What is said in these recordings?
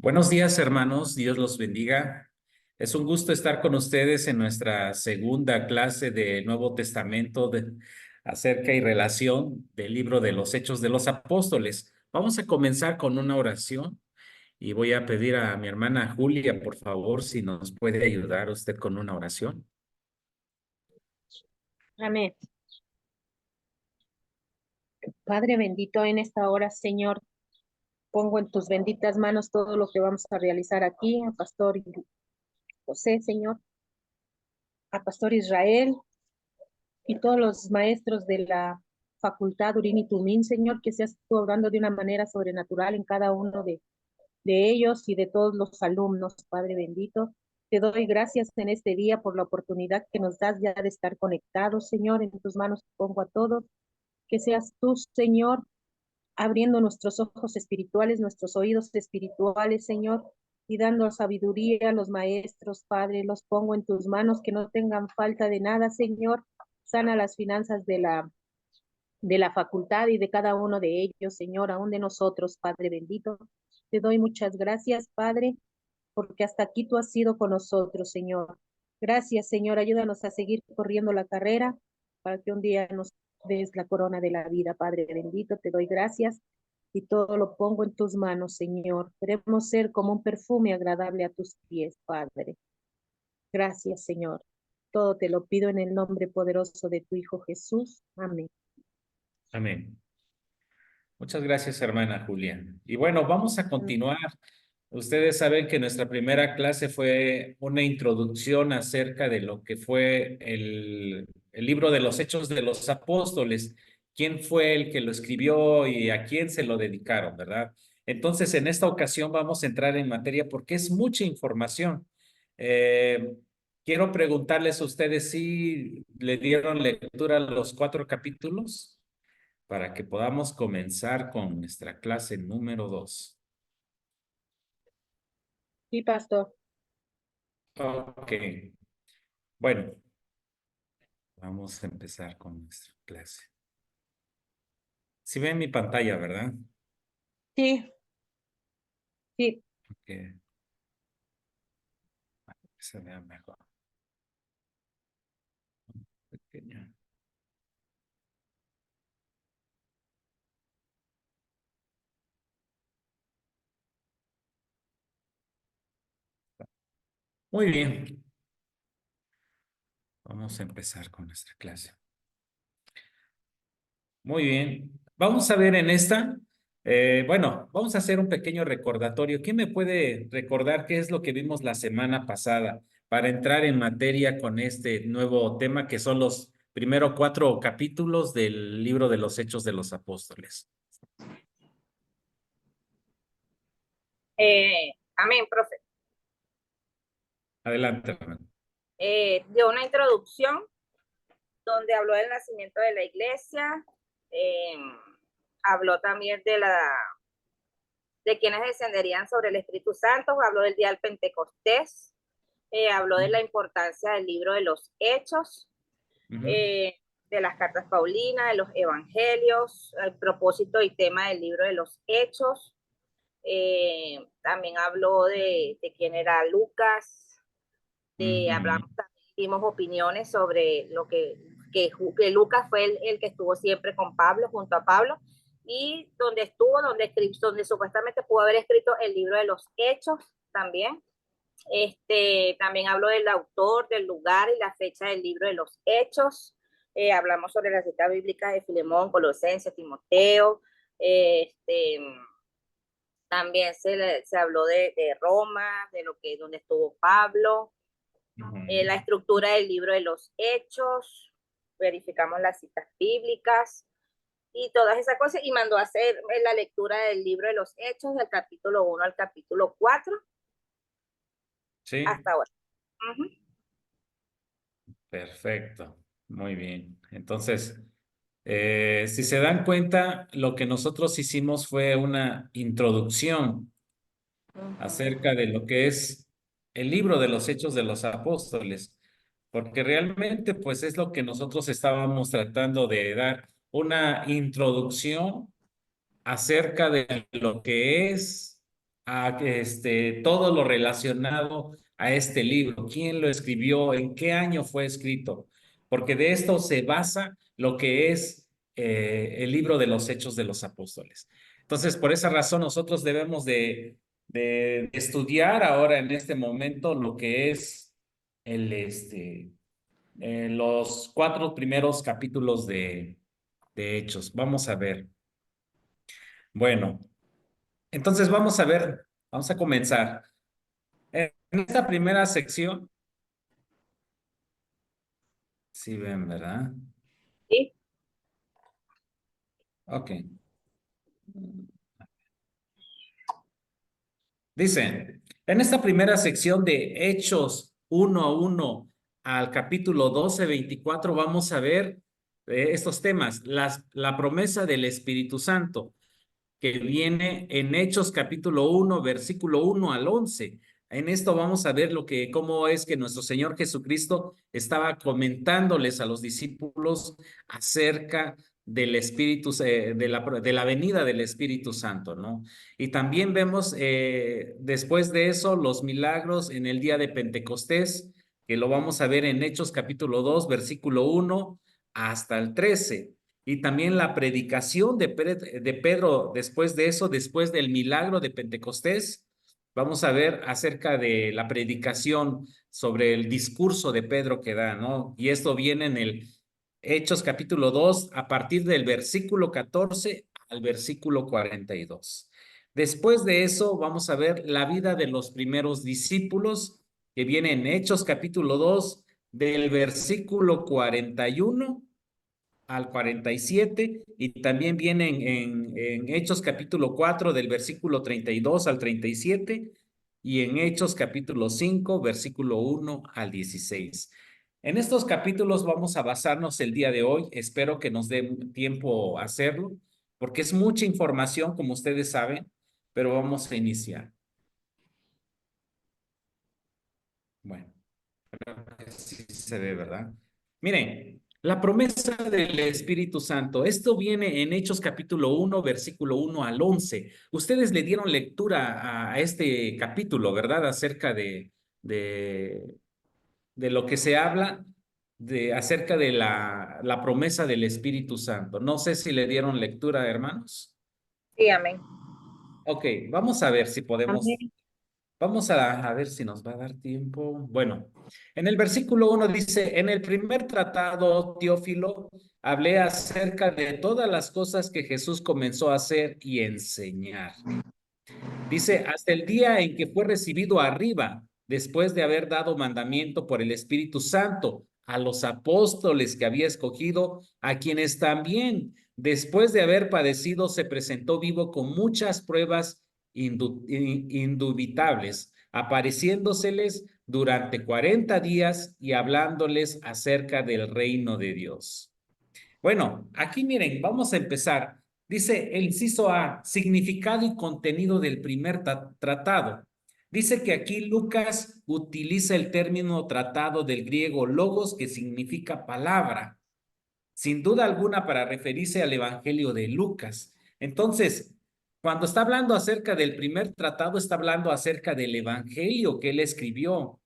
Buenos días, hermanos. Dios los bendiga. Es un gusto estar con ustedes en nuestra segunda clase de Nuevo Testamento acerca y relación del libro de los Hechos de los Apóstoles. Vamos a comenzar con una oración y voy a pedir a mi hermana Julia, por favor, si nos puede ayudar usted con una oración. Amén. Padre bendito, en esta hora, Señor, pongo en tus benditas manos todo lo que vamos a realizar aquí, a Pastor José, Señor, a Pastor Israel y todos los maestros de la Facultad Urín y Tumín, Señor, que seas tú obrando de una manera sobrenatural en cada uno de ellos y de todos los alumnos, Padre bendito. Te doy gracias en este día por la oportunidad que nos das ya de estar conectados, Señor. En tus manos pongo a todos. Que seas tú, Señor, abriendo nuestros ojos espirituales, nuestros oídos espirituales, Señor, y dando sabiduría a los maestros, Padre, los pongo en tus manos, que no tengan falta de nada, Señor. Sana las finanzas de la facultad y de cada uno de ellos, Señor, aún de nosotros, Padre bendito. Te doy muchas gracias, Padre, porque hasta aquí tú has sido con nosotros, Señor. Gracias, Señor, ayúdanos a seguir corriendo la carrera para que un día nos des la corona de la vida, Padre bendito. Te doy gracias y todo lo pongo en tus manos, Señor. Queremos ser como un perfume agradable a tus pies, Padre. Gracias, Señor. Todo te lo pido en el nombre poderoso de tu Hijo Jesús. Amén. Amén. Muchas gracias, hermana Julia. Y bueno, vamos a Amén. continuar. Ustedes saben que nuestra primera clase fue una introducción acerca de lo que fue el libro de los Hechos de los Apóstoles, quién fue el que lo escribió y a quién se lo dedicaron, ¿verdad? Entonces, en esta ocasión vamos a entrar en materia porque es mucha información. Eh, Quiero preguntarles a ustedes si le dieron lectura a los 4 capítulos para que podamos comenzar con nuestra clase número 2. Sí, pastor. Ok, bueno, vamos a empezar con nuestra clase. Si ven mi pantalla, ¿verdad? Sí, sí. Que se vea mejor. Pequeña. Muy bien, vamos a empezar con nuestra clase. Muy bien, vamos a ver en esta, bueno, vamos a hacer un pequeño recordatorio. ¿Quién me puede recordar qué es lo que vimos la semana pasada para entrar en materia con este nuevo tema que son los primeros 4 capítulos del libro de los Hechos de los Apóstoles? Amén, profe. Adelante, hermano. Dio una introducción donde habló del nacimiento de la iglesia, habló también de quienes descenderían sobre el Espíritu Santo, habló del día del Pentecostés, habló de la importancia del libro de los Hechos, de las cartas Paulinas, de los evangelios, el propósito y tema del libro de los Hechos. También habló de quién era Lucas. Hablamos también, dimos opiniones sobre lo que Lucas fue el que estuvo siempre con Pablo, junto a Pablo, y donde supuestamente pudo haber escrito el libro de los Hechos también. También habló del autor, del lugar y la fecha del libro de los Hechos. Hablamos sobre las citas bíblicas de Filemón, Colosenses, Timoteo. También se habló de Roma, donde estuvo Pablo. La estructura del libro de los Hechos, verificamos las citas bíblicas y todas esas cosas, y mandó a hacer la lectura del libro de los Hechos del capítulo 1 al capítulo 4. Sí. Hasta ahora. Perfecto, muy bien. Entonces, si se dan cuenta, lo que nosotros hicimos fue una introducción acerca de lo que es el libro de los Hechos de los Apóstoles, porque realmente pues es lo que nosotros estábamos tratando de dar una introducción acerca de lo que es a todo lo relacionado a este libro, quién lo escribió, en qué año fue escrito, porque de esto se basa lo que es el libro de los Hechos de los Apóstoles. Entonces, por esa razón, nosotros debemos de estudiar ahora en este momento lo que es el, los 4 primeros capítulos de Hechos. Vamos a ver. Bueno, entonces vamos a ver, vamos a comenzar. En esta primera sección, sí ven, ¿verdad? ¿Sí? Ok. Dice, en esta primera sección de Hechos 1 al capítulo 12-24, vamos a ver estos temas. La promesa del Espíritu Santo, que viene en Hechos capítulo 1, versículo 1 al 11. En esto vamos a ver cómo es que nuestro Señor Jesucristo estaba comentándoles a los discípulos acerca del Espíritu, de la venida del Espíritu Santo, ¿no? Y también vemos después de eso los milagros en el día de Pentecostés, que lo vamos a ver en Hechos capítulo 2, versículo 1 hasta el 13. Y también la predicación de Pedro después de eso, después del milagro de Pentecostés. Vamos a ver acerca de la predicación sobre el discurso de Pedro que da, ¿no? Y esto viene en el Hechos capítulo 2, a partir del versículo 14 al versículo 42. Después de eso, vamos a ver la vida de los primeros discípulos, que viene en Hechos capítulo 2, del versículo 41 al 47, y también vienen en Hechos capítulo 4 del versículo 32 al 37, y en Hechos capítulo 5 versículo 1 al 16. En estos capítulos vamos a basarnos el día de hoy. Espero que nos dé tiempo a hacerlo, porque es mucha información, como ustedes saben, pero vamos a iniciar. Bueno, creo que sí se ve, ¿verdad? Miren, la promesa del Espíritu Santo. Esto viene en Hechos capítulo 1, versículo 1 al 11. Ustedes le dieron lectura a este capítulo, ¿verdad? Acerca de, de lo que se habla acerca de la promesa del Espíritu Santo. No sé si le dieron lectura, hermanos. Sí, amén. Ok, vamos a ver si podemos. Amén. Vamos a ver si nos va a dar tiempo. Bueno, en el versículo 1 dice, en el primer tratado, Teófilo, hablé acerca de todas las cosas que Jesús comenzó a hacer y enseñar. Dice, hasta el día en que fue recibido arriba, después de haber dado mandamiento por el Espíritu Santo a los apóstoles que había escogido, a quienes también, después de haber padecido, se presentó vivo con muchas pruebas indubitables, apareciéndoseles durante 40 días y hablándoles acerca del reino de Dios. Bueno, aquí miren, vamos a empezar. Dice el inciso A, significado y contenido del primer tratado. Dice que aquí Lucas utiliza el término tratado del griego logos, que significa palabra, sin duda alguna para referirse al Evangelio de Lucas. Entonces, cuando está hablando acerca del primer tratado, está hablando acerca del Evangelio que él escribió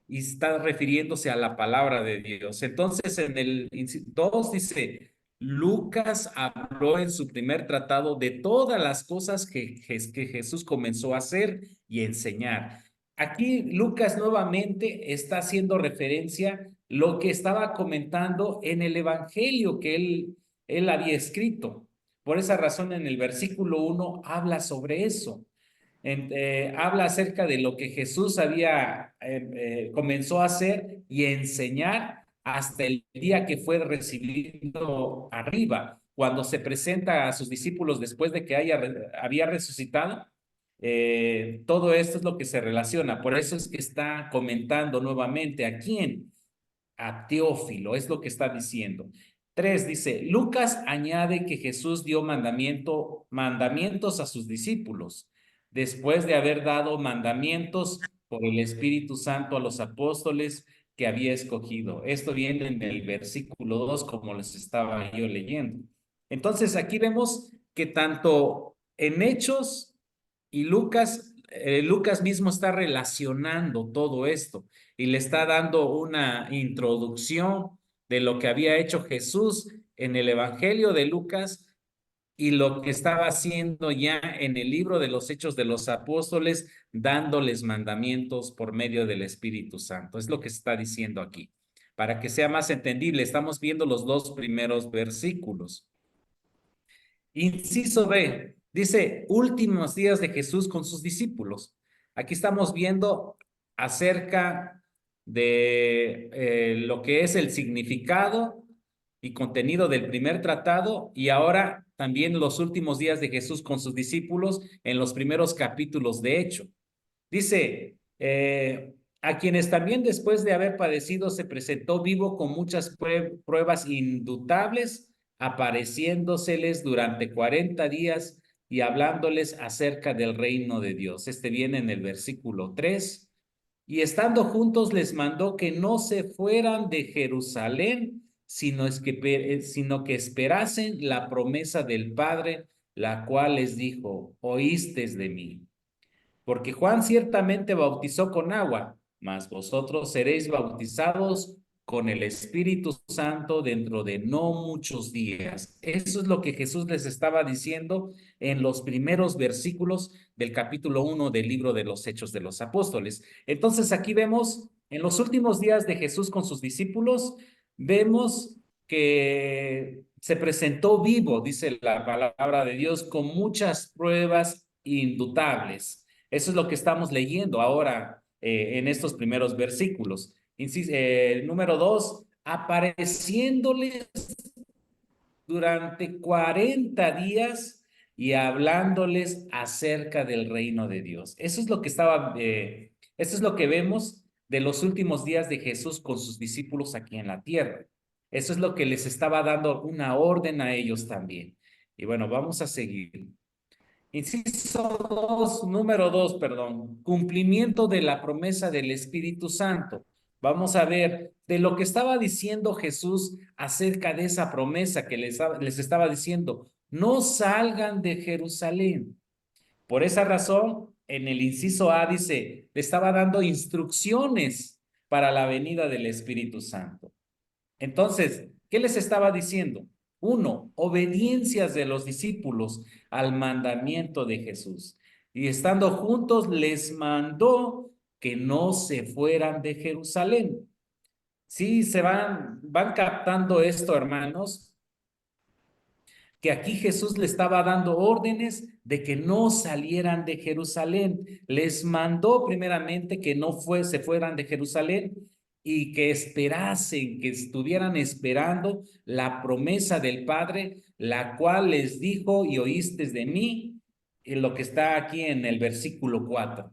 y está refiriéndose a la palabra de Dios. Entonces, en el 2 dice, Lucas habló en su primer tratado de todas las cosas que Jesús comenzó a hacer y enseñar. Aquí Lucas nuevamente está haciendo referencia lo que estaba comentando en el Evangelio que él había escrito. Por esa razón, en el versículo 1 habla sobre eso. Habla acerca de lo que Jesús comenzó a hacer y enseñar hasta el día que fue recibido arriba, cuando se presenta a sus discípulos después de que había resucitado. Todo esto es lo que se relaciona. Por eso es que está comentando nuevamente a quién, a Teófilo, es lo que está diciendo. 3 dice, Lucas añade que Jesús dio mandamientos a sus discípulos, después de haber dado mandamientos por el Espíritu Santo a los apóstoles que había escogido. Esto viene en el versículo 2, como les estaba yo leyendo. Entonces, aquí vemos que tanto en Hechos Y Lucas mismo está relacionando todo esto y le está dando una introducción de lo que había hecho Jesús en el Evangelio de Lucas y lo que estaba haciendo ya en el libro de los Hechos de los Apóstoles, dándoles mandamientos por medio del Espíritu Santo. Es lo que está diciendo aquí. Para que sea más entendible, estamos viendo los dos primeros versículos. Inciso B, dice últimos días de Jesús con sus discípulos. Aquí estamos viendo acerca de lo que es el significado y contenido del primer tratado y ahora también los últimos días de Jesús con sus discípulos en los primeros capítulos de Hecho. Dice, a quienes también después de haber padecido se presentó vivo con muchas pruebas indubitables, apareciéndoseles durante 40 días y hablándoles acerca del reino de Dios. Este viene en el versículo 3. Y estando juntos les mandó que no se fueran de Jerusalén, sino que esperasen la promesa del Padre, la cual les dijo, oístes de mí. Porque Juan ciertamente bautizó con agua, mas vosotros seréis bautizados con el Espíritu Santo dentro de no muchos días. Eso es lo que Jesús les estaba diciendo en los primeros versículos del capítulo 1 del libro de los Hechos de los Apóstoles. Entonces aquí vemos, en los últimos días de Jesús con sus discípulos, vemos que se presentó vivo, dice la palabra de Dios, con muchas pruebas indubitables. Eso es lo que estamos leyendo ahora en estos primeros versículos. Número 2, apareciéndoles durante 40 días y hablándoles acerca del reino de Dios. Eso es lo que eso es lo que vemos de los últimos días de Jesús con sus discípulos aquí en la tierra. Eso es lo que les estaba dando una orden a ellos también. Y bueno, vamos a seguir. Número 2, perdón, cumplimiento de la promesa del Espíritu Santo. Vamos a ver de lo que estaba diciendo Jesús acerca de esa promesa que les estaba diciendo, no salgan de Jerusalén. Por esa razón, en el inciso A dice, le estaba dando instrucciones para la venida del Espíritu Santo. Entonces, ¿qué les estaba diciendo? 1, obediencias de los discípulos al mandamiento de Jesús. Y estando juntos, les mandó que no se fueran de Jerusalén. Sí, van captando esto, hermanos, que aquí Jesús le estaba dando órdenes de que no salieran de Jerusalén. Les mandó primeramente que no se fueran de Jerusalén y que esperasen, que estuvieran esperando la promesa del Padre, la cual les dijo, y oísteis de mí, en lo que está aquí en el versículo 4.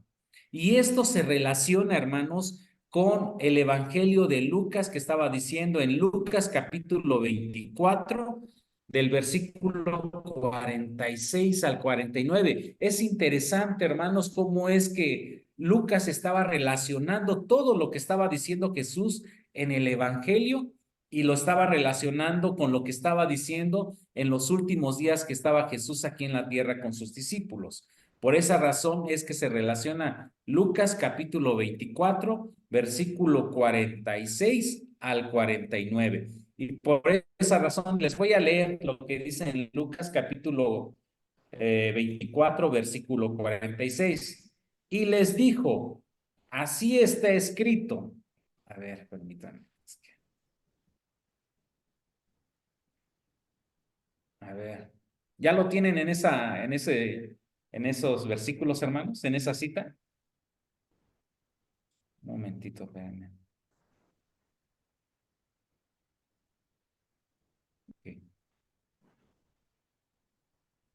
Y esto se relaciona, hermanos, con el Evangelio de Lucas que estaba diciendo en Lucas capítulo 24, del versículo 46 al 49. Es interesante, hermanos, cómo es que Lucas estaba relacionando todo lo que estaba diciendo Jesús en el Evangelio y lo estaba relacionando con lo que estaba diciendo en los últimos días que estaba Jesús aquí en la tierra con sus discípulos. Por esa razón es que se relaciona Lucas capítulo 24, versículo 46 al 49. Y por esa razón les voy a leer lo que dice en Lucas capítulo 24, versículo 46. Y les dijo, así está escrito. A ver, permítanme. A ver, ¿ya lo tienen en esos versículos, hermanos? ¿En esa cita? Un momentito, espérenme. Okay.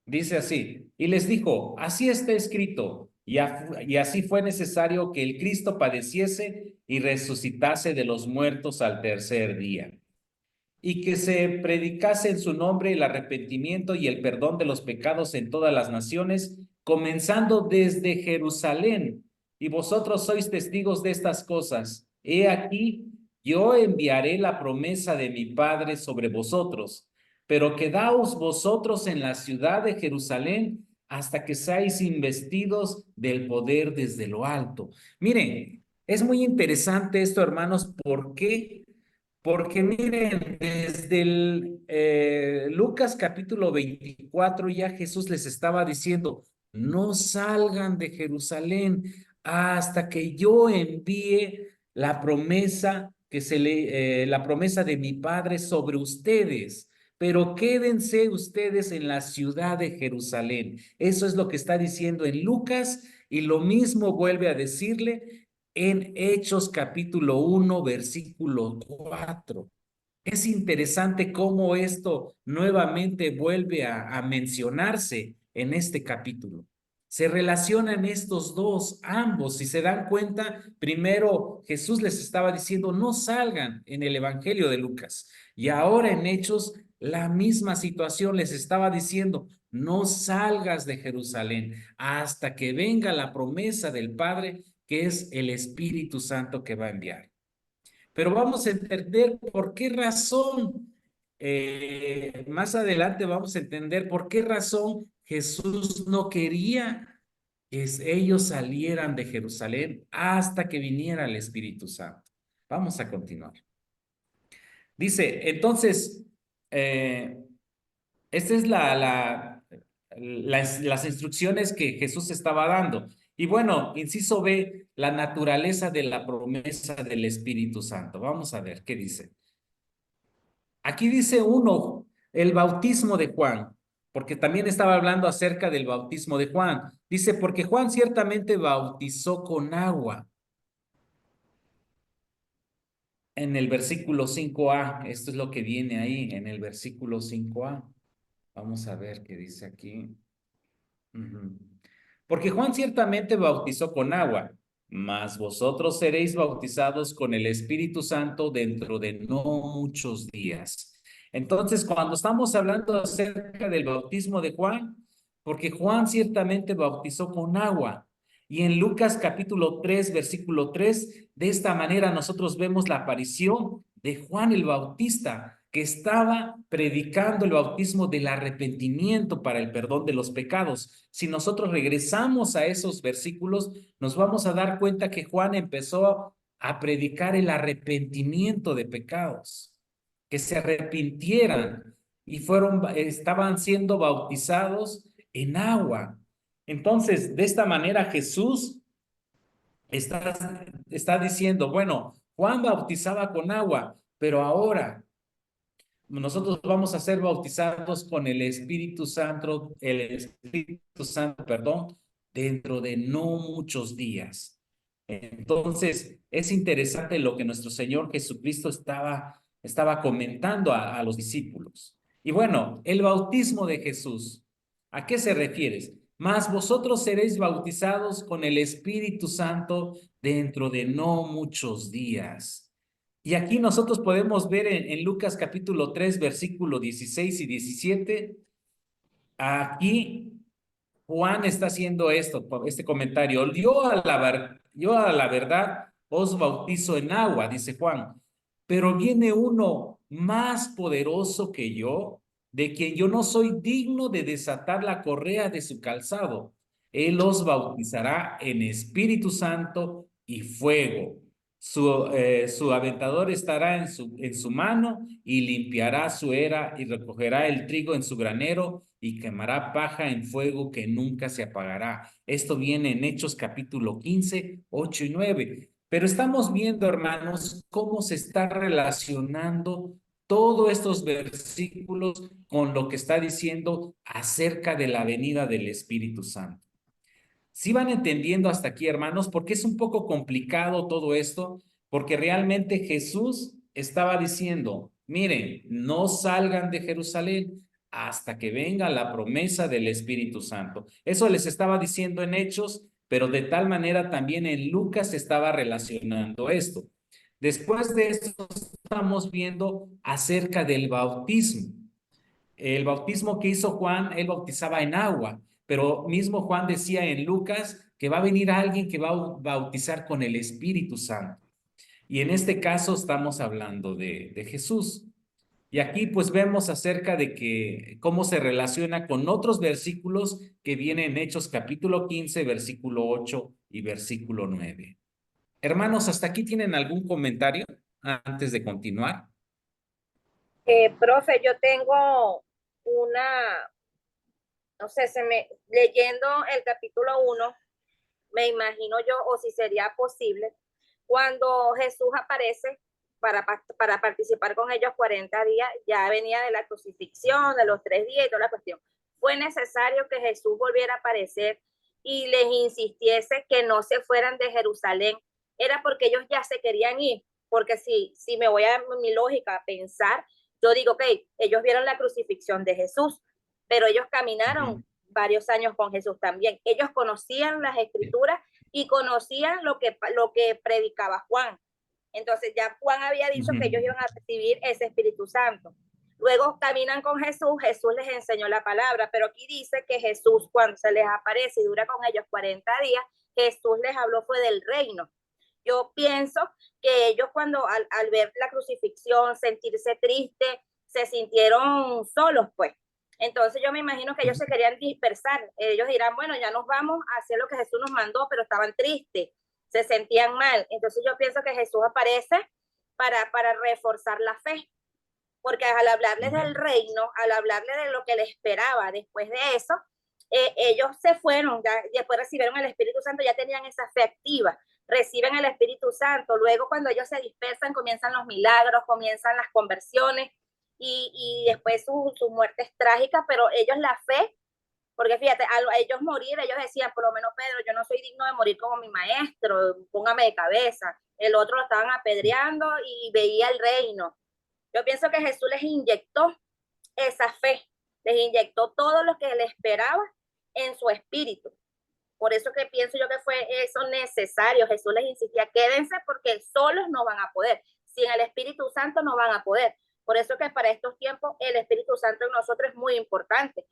Dice así, y les dijo, así está escrito, y así fue necesario que el Cristo padeciese y resucitase de los muertos al tercer día, y que se predicase en su nombre el arrepentimiento y el perdón de los pecados en todas las naciones, comenzando desde Jerusalén. Y vosotros sois testigos de estas cosas. He aquí, yo enviaré la promesa de mi Padre sobre vosotros, pero quedaos vosotros en la ciudad de Jerusalén hasta que seáis investidos del poder desde lo alto. Miren, es muy interesante esto, hermanos. ¿Por qué? Porque miren, desde el Lucas capítulo 24 ya Jesús les estaba diciendo, no salgan de Jerusalén hasta que yo envíe la promesa la promesa de mi Padre sobre ustedes. Pero quédense ustedes en la ciudad de Jerusalén. Eso es lo que está diciendo en Lucas, y lo mismo vuelve a decirle en Hechos capítulo 1, versículo 4. Es interesante cómo esto nuevamente vuelve a mencionarse en este capítulo. Se relacionan estos dos, ambos. Si se dan cuenta, primero Jesús les estaba diciendo, no salgan en el Evangelio de Lucas. Y ahora en Hechos, la misma situación les estaba diciendo, no salgas de Jerusalén hasta que venga la promesa del Padre, que es el Espíritu Santo que va a enviar. Pero vamos a entender por qué razón, más adelante vamos a entender por qué razón Jesús no quería que ellos salieran de Jerusalén hasta que viniera el Espíritu Santo. Vamos a continuar. Dice, entonces, esta es las instrucciones que Jesús estaba dando. Y bueno, inciso B, la naturaleza de la promesa del Espíritu Santo. Vamos a ver qué dice. Aquí dice uno, el bautismo de Juan, porque también estaba hablando acerca del bautismo de Juan. Dice, porque Juan ciertamente bautizó con agua. En el versículo 5a, esto es lo que viene ahí, en el versículo 5a. Vamos a ver qué dice aquí. Porque Juan ciertamente bautizó con agua, mas vosotros seréis bautizados con el Espíritu Santo dentro de no muchos días. Entonces, cuando estamos hablando acerca del bautismo de Juan, porque Juan ciertamente bautizó con agua, y en Lucas capítulo 3, versículo 3, de esta manera nosotros vemos la aparición de Juan el Bautista, que estaba predicando el bautismo del arrepentimiento para el perdón de los pecados. Si nosotros regresamos a esos versículos, nos vamos a dar cuenta que Juan empezó a predicar el arrepentimiento de pecados, que se arrepintieran y estaban siendo bautizados en agua. Entonces, de esta manera Jesús está diciendo, bueno, Juan bautizaba con agua, pero ahora nosotros vamos a ser bautizados con el Espíritu Santo, perdón, dentro de no muchos días. Entonces, es interesante lo que nuestro Señor Jesucristo estaba comentando a los discípulos. Y bueno, el bautismo de Jesús, ¿a qué se refiere? Mas vosotros seréis bautizados con el Espíritu Santo dentro de no muchos días. Y aquí nosotros podemos ver en Lucas capítulo 3, versículo 16 y 17, aquí Juan está haciendo este comentario. Yo a la verdad os bautizo en agua, dice Juan, pero viene uno más poderoso que yo, de quien yo no soy digno de desatar la correa de su calzado. Él os bautizará en Espíritu Santo y fuego. Su aventador estará en su mano y limpiará su era y recogerá el trigo en su granero y quemará paja en fuego que nunca se apagará. Esto viene en Hechos capítulo 15, 8 y 9. Pero estamos viendo, hermanos, cómo se está relacionando todos estos versículos con lo que está diciendo acerca de la venida del Espíritu Santo. ¿Sí van entendiendo hasta aquí, hermanos? Porque es un poco complicado todo esto, porque realmente Jesús estaba diciendo, miren, no salgan de Jerusalén hasta que venga la promesa del Espíritu Santo. Eso les estaba diciendo en Hechos, pero de tal manera también en Lucas se estaba relacionando esto. Después de esto estamos viendo acerca del bautismo. El bautismo que hizo Juan, él bautizaba en agua, pero mismo Juan decía en Lucas que va a venir alguien que va a bautizar con el Espíritu Santo. Y en este caso estamos hablando de Jesús. Y aquí pues vemos acerca de que cómo se relaciona con otros versículos que vienen en Hechos capítulo 15, versículo 8 y versículo 9. Hermanos, ¿hasta aquí tienen algún comentario antes de continuar? Profe, yo tengo no sé, leyendo el capítulo 1, me imagino yo, o si sería posible, cuando Jesús aparece para participar con ellos 40 días, ya venía de la crucifixión, de los 3 días y toda la cuestión. Fue necesario que Jesús volviera a aparecer y les insistiese que no se fueran de Jerusalén. Era porque ellos ya se querían ir, porque si me voy a mi lógica a pensar, yo digo, ok, ellos vieron la crucifixión de Jesús, pero ellos caminaron varios años con Jesús también. Ellos conocían las escrituras y conocían lo que predicaba Juan. Entonces ya Juan había dicho que ellos iban a recibir ese Espíritu Santo. Luego caminan con Jesús, Jesús les enseñó la palabra, pero aquí dice que Jesús cuando se les aparece y dura con ellos 40 días, Jesús les habló fue del reino. Yo pienso que ellos cuando al ver la crucifixión, sentirse tristes, se sintieron solos, pues. Entonces yo me imagino que ellos se querían dispersar. Ellos dirán, bueno, ya nos vamos a hacer lo que Jesús nos mandó, pero estaban tristes, se sentían mal. Entonces yo pienso que Jesús aparece para reforzar la fe, porque al hablarles del reino, al hablarles de lo que les esperaba después de eso, ellos se fueron, ya después recibieron el Espíritu Santo, ya tenían esa fe activa, reciben el Espíritu Santo, luego cuando ellos se dispersan comienzan los milagros, comienzan las conversiones y después sus muertes trágicas, pero ellos la fe, porque fíjate, a ellos morir, ellos decían, por lo menos Pedro, yo no soy digno de morir como mi maestro, póngame de cabeza. El otro lo estaban apedreando y veía el reino. Yo pienso que Jesús les inyectó esa fe, les inyectó todo lo que les esperaba en su espíritu. Por eso que pienso yo que fue eso necesario. Jesús les insistía, quédense porque solos no van a poder. Sin el Espíritu Santo no van a poder. Por eso que para estos tiempos el Espíritu Santo en nosotros es muy importante,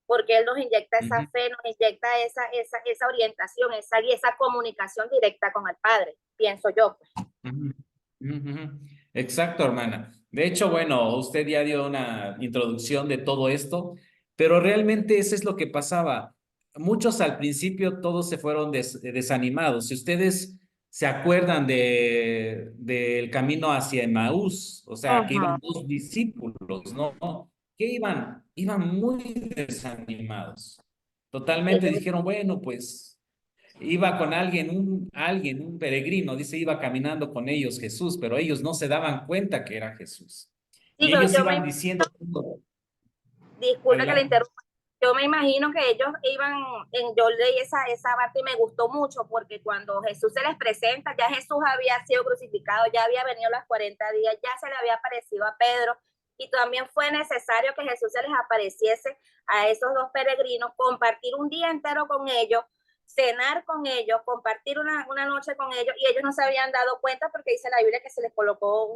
porque Él nos inyecta esa fe, nos inyecta esa orientación, esa comunicación directa con el Padre, pienso yo. Exacto, hermana. De hecho, bueno, usted ya dio una introducción de todo esto, pero realmente eso es lo que pasaba. Muchos al principio todos se fueron desanimados. Si ustedes se acuerdan del camino hacia Emaús, o sea, que iban dos discípulos, ¿no? ¿Qué iban? Iban muy desanimados. Totalmente dijeron, bueno, pues iba con un peregrino, dice, iba caminando con ellos Jesús, pero ellos no se daban cuenta que era Jesús. Sí, Y ellos iban diciendo, disculpe que le interrumpa. Yo me imagino que ellos iban, yo leí esa parte y me gustó mucho porque cuando Jesús se les presenta, ya Jesús había sido crucificado, ya había venido los 40 días, ya se le había aparecido a Pedro y también fue necesario que Jesús se les apareciese a esos dos peregrinos, compartir un día entero con ellos, cenar con ellos, compartir una noche con ellos y ellos no se habían dado cuenta porque dice la Biblia que se les colocó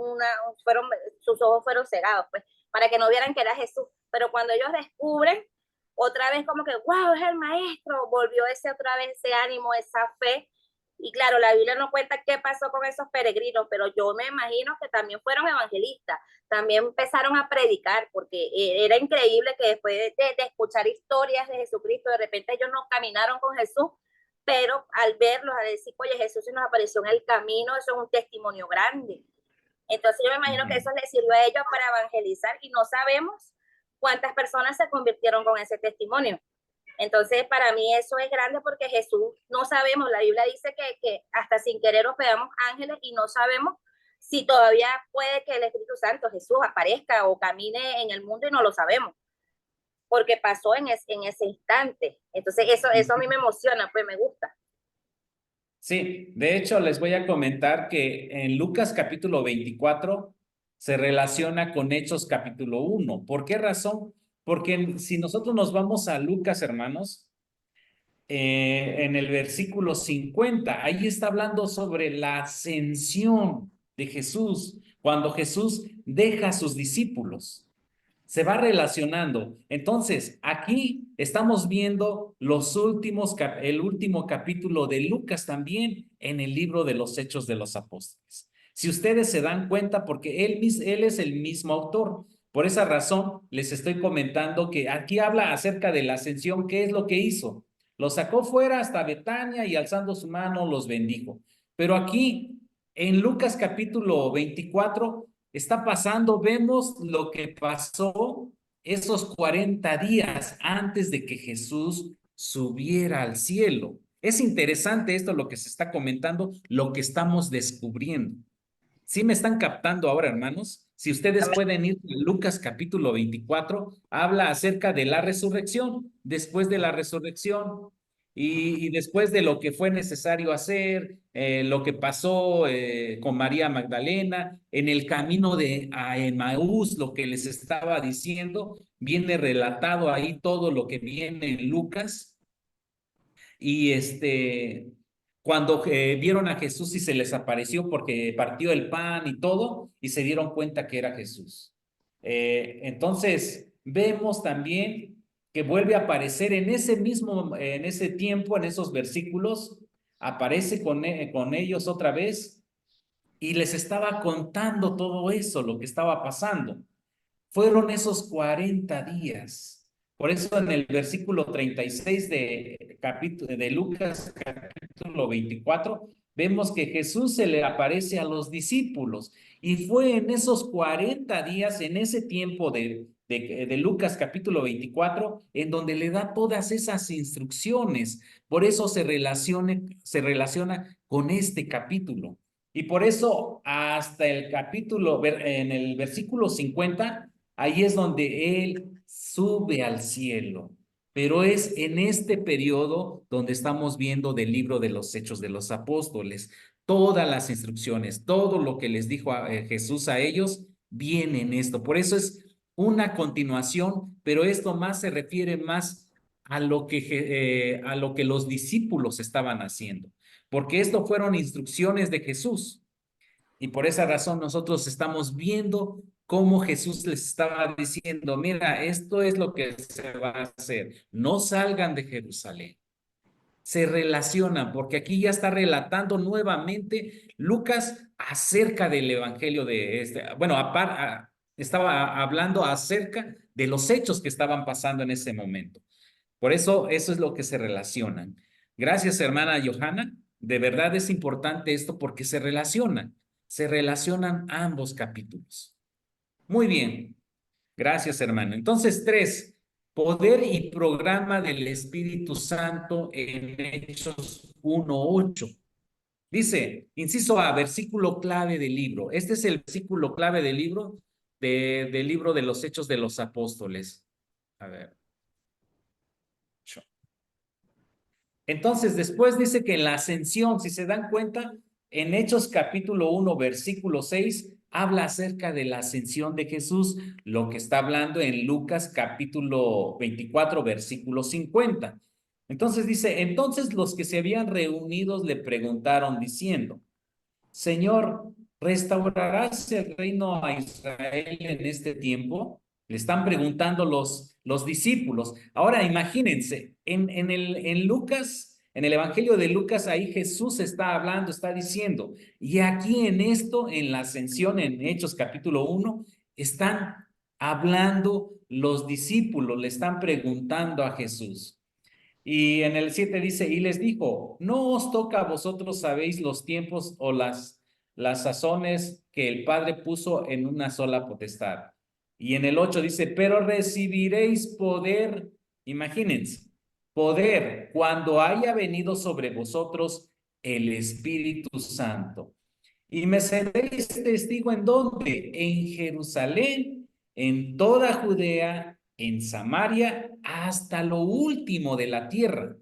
sus ojos fueron cegados, pues, para que no vieran que era Jesús. Pero cuando ellos descubren, otra vez como que, wow, es el maestro, volvió otra vez ese ánimo, esa fe. Y claro, la Biblia no cuenta qué pasó con esos peregrinos, pero yo me imagino que también fueron evangelistas, también empezaron a predicar, porque era increíble que después de escuchar historias de Jesucristo, de repente ellos no caminaron con Jesús, pero al verlos, al decir, oye, Jesús se nos apareció en el camino, eso es un testimonio grande. Entonces yo me imagino que eso les sirvió a ellos para evangelizar y no sabemos cuántas personas se convirtieron con ese testimonio. Entonces, para mí eso es grande porque Jesús, no sabemos, la Biblia dice que hasta sin querer hospedamos ángeles y no sabemos si todavía puede que el Espíritu Santo, Jesús, aparezca o camine en el mundo y no lo sabemos, porque pasó en ese instante. Entonces, eso a mí me emociona, pues me gusta. Sí, de hecho les voy a comentar que en Lucas capítulo 24 se relaciona con Hechos capítulo 1. ¿Por qué razón? Porque si nosotros nos vamos a Lucas, hermanos, en el versículo 50, ahí está hablando sobre la ascensión de Jesús, cuando Jesús deja a sus discípulos. Se va relacionando. Entonces, aquí estamos viendo el último capítulo de Lucas también en el libro de los Hechos de los Apóstoles. Si ustedes se dan cuenta, porque él es el mismo autor. Por esa razón, les estoy comentando que aquí habla acerca de la ascensión. ¿Qué es lo que hizo? Los sacó fuera hasta Betania y alzando su mano los bendijo. Pero aquí, en Lucas capítulo 24, está pasando, vemos lo que pasó esos 40 días antes de que Jesús subiera al cielo. Es interesante esto lo que se está comentando, lo que estamos descubriendo. ¿Sí me están captando ahora, hermanos? Si ustedes Amén. pueden ir a Lucas capítulo 24, habla acerca de la resurrección, después de la resurrección y después de lo que fue necesario hacer, lo que pasó con María Magdalena, en el camino a Emaús, lo que les estaba diciendo, viene relatado ahí todo lo que viene en Lucas. Y cuando vieron a Jesús y se les apareció porque partió el pan y todo, y se dieron cuenta que era Jesús. Entonces, vemos también que vuelve a aparecer en ese tiempo, en esos versículos, aparece con ellos otra vez y les estaba contando todo eso, lo que estaba pasando. Fueron esos 40 días. Por eso en el versículo 36 de Lucas capítulo 24, vemos que Jesús se le aparece a los discípulos. Y fue en esos 40 días, en ese tiempo de Lucas capítulo 24, en donde le da todas esas instrucciones. Por eso se relaciona con este capítulo. Y por eso hasta el capítulo, en el versículo 50, ahí es donde él sube al cielo. Pero es en este periodo donde estamos viendo del libro de los Hechos de los Apóstoles. Todas las instrucciones, todo lo que les dijo Jesús a ellos, viene en esto. Por eso es una continuación, pero esto más se refiere más a lo que los discípulos estaban haciendo, porque esto fueron instrucciones de Jesús. Y por esa razón nosotros estamos viendo cómo Jesús les estaba diciendo, mira, esto es lo que se va a hacer. No salgan de Jerusalén. Se relacionan, porque aquí ya está relatando nuevamente Lucas acerca del evangelio de bueno, estaba hablando acerca de los hechos que estaban pasando en ese momento. Por eso es lo que se relacionan. Gracias, hermana Johanna. De verdad es importante esto porque se relacionan ambos capítulos. Muy bien. Gracias, hermano. Entonces, 3, poder y programa del Espíritu Santo en Hechos 1:8. Dice, inciso A, versículo clave del libro. Este es el versículo clave del libro, del libro de los Hechos de los Apóstoles. A ver. Entonces, después dice que en la ascensión, si se dan cuenta, en Hechos capítulo 1, versículo 6, habla acerca de la ascensión de Jesús, lo que está hablando en Lucas capítulo 24, versículo 50. Entonces dice, entonces los que se habían reunido le preguntaron diciendo, Señor, ¿restaurarás el reino a Israel en este tiempo? Le están preguntando los discípulos. Ahora imagínense, en Lucas, en el Evangelio de Lucas, ahí Jesús está hablando, está diciendo, y aquí en esto, en la ascensión, en Hechos capítulo 1, están hablando los discípulos, le están preguntando a Jesús. Y en el 7 dice, y les dijo, no os toca a vosotros, sabéis los tiempos o las sazones que el Padre puso en una sola potestad. Y en el 8 dice, pero recibiréis poder, imagínense, poder cuando haya venido sobre vosotros el Espíritu Santo. Y me seréis testigo en dónde? En Jerusalén, en toda Judea, en Samaria, hasta lo último de la tierra.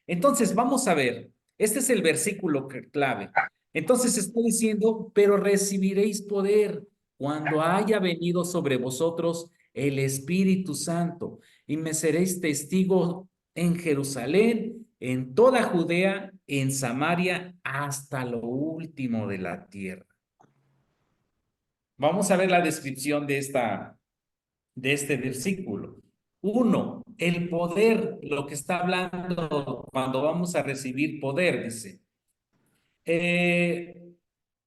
Entonces, vamos a ver, este es el versículo clave. Entonces está diciendo, pero recibiréis poder cuando haya venido sobre vosotros el Espíritu Santo y me seréis testigo en Jerusalén, en toda Judea, en Samaria, hasta lo último de la tierra. Vamos a ver la descripción de este versículo. 1, el poder, lo que está hablando cuando vamos a recibir poder, dice.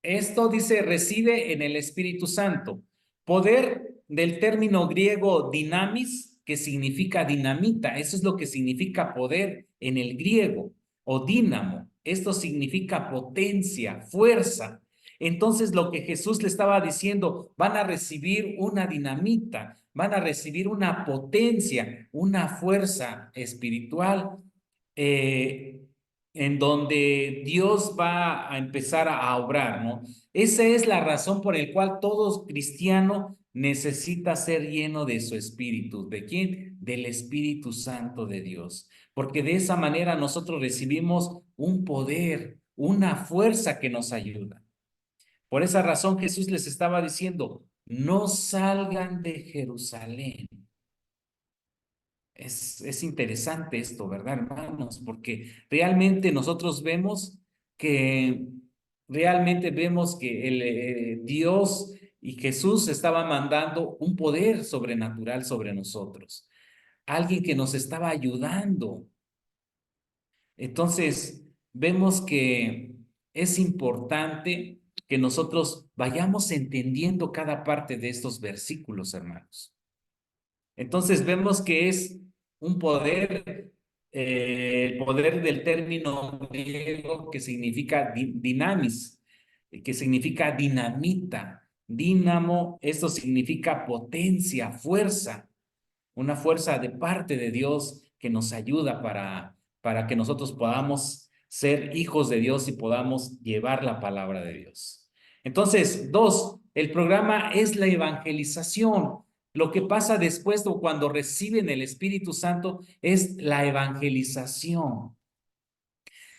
Esto dice, reside en el Espíritu Santo. Poder del término griego dinamis, que significa dinamita. Eso es lo que significa poder en el griego, o dínamo. Esto significa potencia, fuerza. Entonces, lo que Jesús le estaba diciendo, van a recibir una dinamita, van a recibir una potencia, una fuerza espiritual. Eh, en donde Dios va a empezar a obrar, ¿no? Esa es la razón por la cual todo cristiano necesita ser lleno de su espíritu. ¿De quién? Del Espíritu Santo de Dios. Porque de esa manera nosotros recibimos un poder, una fuerza que nos ayuda. Por esa razón Jesús les estaba diciendo, no salgan de Jerusalén. Es interesante esto, ¿verdad, hermanos? Porque realmente nosotros vemos que, Dios y Jesús estaban mandando un poder sobrenatural sobre nosotros, alguien que nos estaba ayudando. Entonces, vemos que es importante que nosotros vayamos entendiendo cada parte de estos versículos, hermanos. Entonces vemos que es un poder, el poder del término griego que significa dinamis, que significa dinamita. Dínamo, esto significa potencia, fuerza, una fuerza de parte de Dios que nos ayuda para que nosotros podamos ser hijos de Dios y podamos llevar la palabra de Dios. Entonces, dos, el programa es la evangelización. Lo que pasa después o cuando reciben el Espíritu Santo es la evangelización.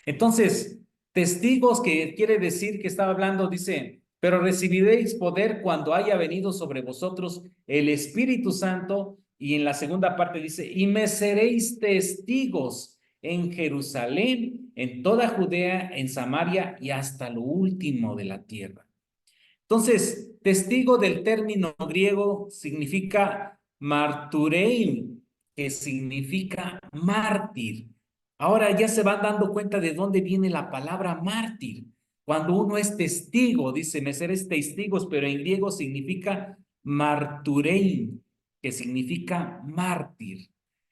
Entonces, testigos, que quiere decir que estaba hablando, dice, pero recibiréis poder cuando haya venido sobre vosotros el Espíritu Santo. Y en la segunda parte dice, y me seréis testigos en Jerusalén, en toda Judea, en Samaria y hasta lo último de la tierra. Entonces, testigo del término griego significa marturein, que significa mártir. Ahora ya se van dando cuenta de dónde viene la palabra mártir. Cuando uno es testigo, dice, me seréis testigos, pero en griego significa marturein, que significa mártir.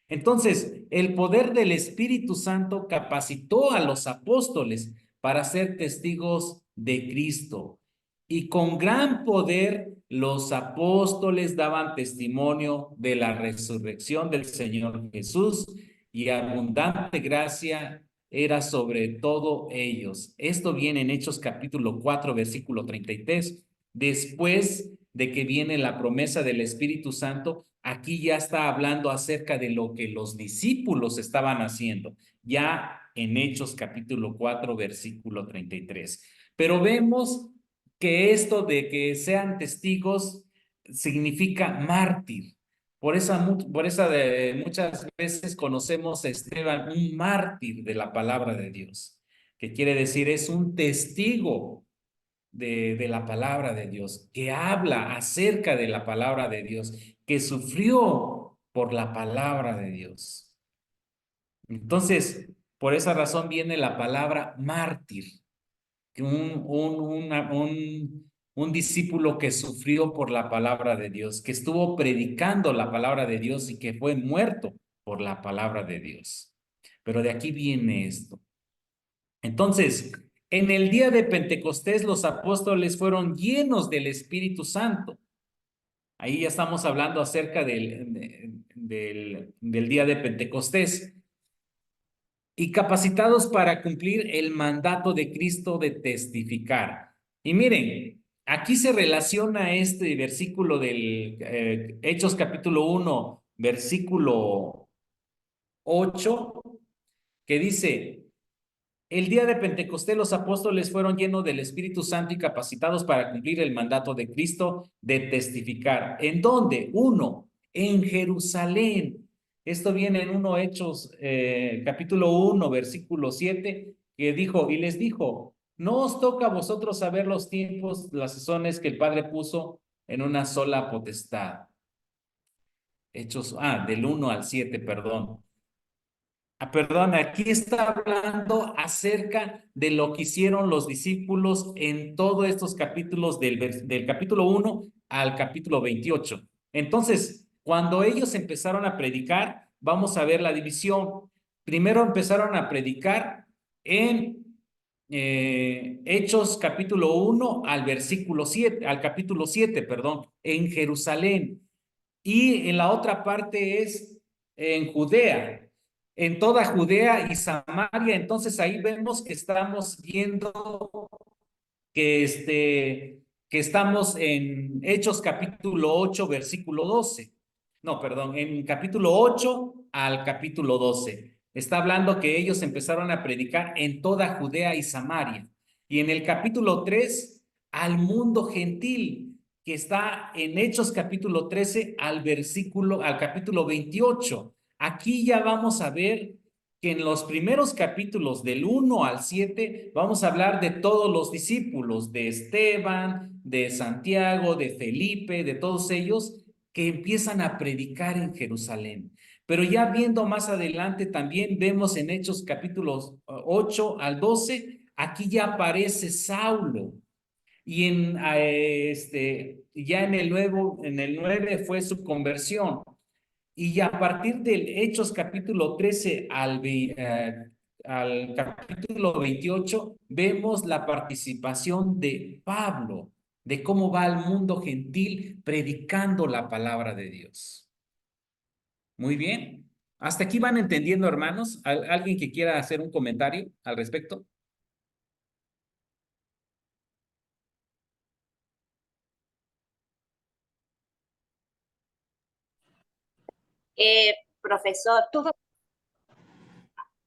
Entonces, el poder del Espíritu Santo capacitó a los apóstoles para ser testigos de Cristo. Y con gran poder los apóstoles daban testimonio de la resurrección del Señor Jesús, y abundante gracia era sobre todo ellos. Esto viene en Hechos capítulo 4, versículo 33. Después de que viene la promesa del Espíritu Santo, aquí ya está hablando acerca de lo que los discípulos estaban haciendo, ya en Hechos capítulo 4, versículo 33. Pero vemos que esto de que sean testigos significa mártir. Por esa muchas veces conocemos a Esteban, un mártir de la palabra de Dios, que quiere decir es un testigo de la palabra de Dios, que habla acerca de la palabra de Dios, que sufrió por la palabra de Dios. Entonces, por esa razón viene la palabra mártir, que un discípulo que sufrió por la palabra de Dios, que estuvo predicando la palabra de Dios y que fue muerto por la palabra de Dios. Pero de aquí viene esto. Entonces, en el día de Pentecostés los apóstoles fueron llenos del Espíritu Santo. Ahí ya estamos hablando acerca del día de Pentecostés. Y capacitados para cumplir el mandato de Cristo de testificar. Y miren, aquí se relaciona este versículo del Hechos capítulo 1, versículo 8, que dice, el día de Pentecostés los apóstoles fueron llenos del Espíritu Santo y capacitados para cumplir el mandato de Cristo de testificar. ¿En dónde? Uno, en Jerusalén. Esto viene en Hechos capítulo 1, versículo 7, que dijo, y les dijo, no os toca a vosotros saber los tiempos, las sazones que el Padre puso en una sola potestad. Hechos, del 1 al 7, perdón. Perdón, aquí está hablando acerca de lo que hicieron los discípulos en todos estos capítulos del capítulo 1 al capítulo 28. Entonces, cuando ellos empezaron a predicar, vamos a ver la división. Primero empezaron a predicar en Hechos capítulo 1 al versículo 7, al capítulo 7, perdón, en Jerusalén. Y en la otra parte es en Judea, en toda Judea y Samaria. Entonces ahí vemos que estamos viendo que estamos en Hechos capítulo 8 versículo 12. No, perdón, en capítulo 8 al capítulo 12. Está hablando que ellos empezaron a predicar en toda Judea y Samaria. Y en el capítulo 3 al mundo gentil, que está en Hechos capítulo 13 al capítulo 28. Aquí ya vamos a ver que en los primeros capítulos del 1 al 7 vamos a hablar de todos los discípulos, de Esteban, de Santiago, de Felipe, de todos ellos que empiezan a predicar en Jerusalén. Pero ya viendo más adelante también vemos en Hechos capítulos 8 al 12, aquí ya aparece Saulo. Y ya en el 9 fue su conversión. Y a partir del Hechos capítulo 13 al capítulo 28, vemos la participación de Pablo, de cómo va al mundo gentil predicando la palabra de Dios. Muy bien. ¿Hasta aquí van entendiendo, hermanos? ¿Alguien que quiera hacer un comentario al respecto? Profesor, Todo,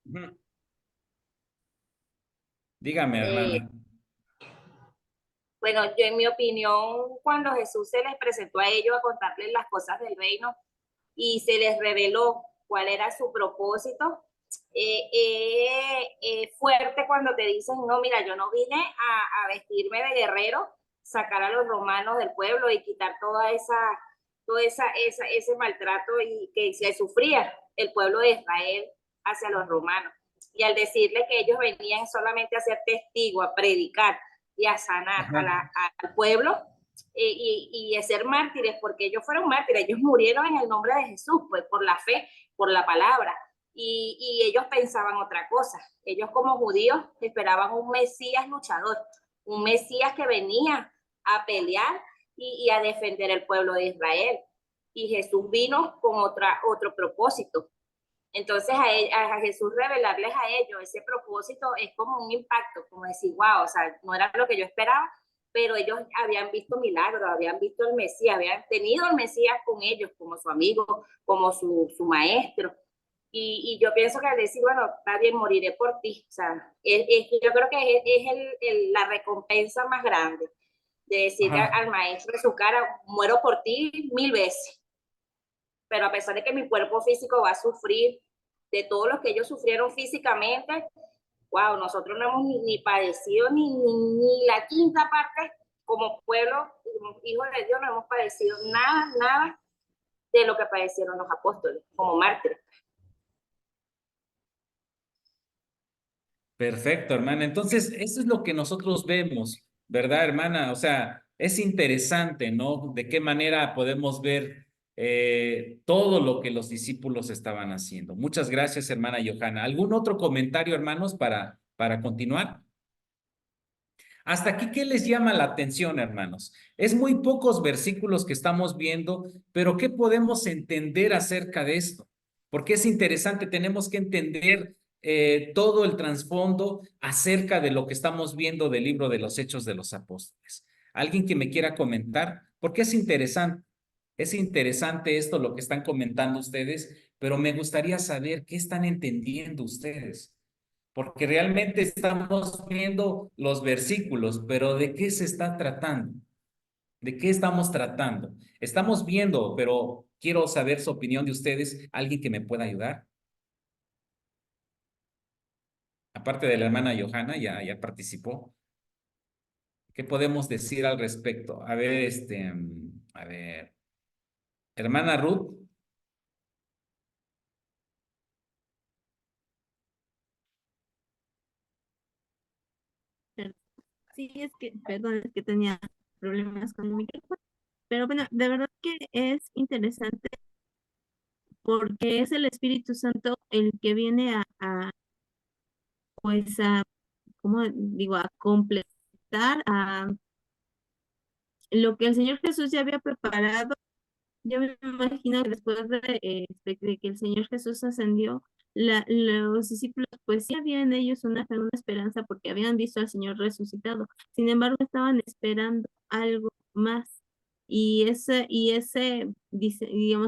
Ujú. Dígame, eh, hermana. bueno, yo en mi opinión, cuando Jesús se les presentó a ellos a contarles las cosas del reino y se les reveló cuál era su propósito, fuerte cuando te dicen, no, mira, yo no vine a vestirme de guerrero, sacar a los romanos del pueblo y quitar ese maltrato y que se sufría el pueblo de Israel hacia los romanos. Y al decirle que ellos venían solamente a ser testigos, a predicar y a sanar al pueblo, y a ser mártires, porque ellos fueron mártires, ellos murieron en el nombre de Jesús, pues por la fe, por la palabra, y ellos pensaban otra cosa. Ellos como judíos esperaban un Mesías luchador, un Mesías que venía a pelear y a defender el pueblo de Israel. Y Jesús vino con otro propósito. Entonces a Jesús revelarles a ellos ese propósito es como un impacto, como decir, wow, o sea, no era lo que yo esperaba, pero ellos habían visto milagros, habían visto el Mesías, habían tenido el Mesías con ellos como su amigo, como su maestro. Y yo pienso que al decir, bueno, está bien, moriré por ti, o sea, yo creo que es la recompensa más grande de decirle Ajá. al maestro de su cara, muero por ti 1000 veces, pero a pesar de que mi cuerpo físico va a sufrir de todo lo que ellos sufrieron físicamente, wow, nosotros no hemos ni padecido ni la quinta parte como pueblo, como hijos de Dios, no hemos padecido nada de lo que padecieron los apóstoles como mártires. Perfecto, hermana. Entonces, eso es lo que nosotros vemos, ¿verdad, hermana? O sea, es interesante, ¿no? De qué manera podemos ver todo lo que los discípulos estaban haciendo. Muchas gracias, hermana Johanna. ¿Algún otro comentario, hermanos, para continuar? Hasta aquí, ¿qué les llama la atención, hermanos? Es muy pocos versículos que estamos viendo, pero ¿qué podemos entender acerca de esto? Porque es interesante, tenemos que entender todo el trasfondo acerca de lo que estamos viendo del libro de los Hechos de los Apóstoles. ¿Alguien que me quiera comentar? Porque es interesante. Es interesante esto, lo que están comentando ustedes, pero me gustaría saber qué están entendiendo ustedes porque realmente estamos viendo los versículos, pero ¿de qué se está tratando? ¿De qué estamos tratando? Estamos viendo, pero quiero saber su opinión de ustedes. ¿Alguien que me pueda ayudar? Aparte de la hermana Johanna, ya participó. ¿Qué podemos decir al respecto? A ver, a ver, hermana Ruth. Sí, es que, perdón, es que tenía problemas con el micrófono. Pero bueno, de verdad que es interesante porque es el Espíritu Santo el que viene pues a, ¿cómo digo? A completar a lo que el Señor Jesús ya había preparado. Yo me imagino que después de que el Señor Jesús ascendió, los discípulos, pues sí había en ellos una fe, una esperanza, porque habían visto al Señor resucitado. Sin embargo, estaban esperando algo más. Digamos,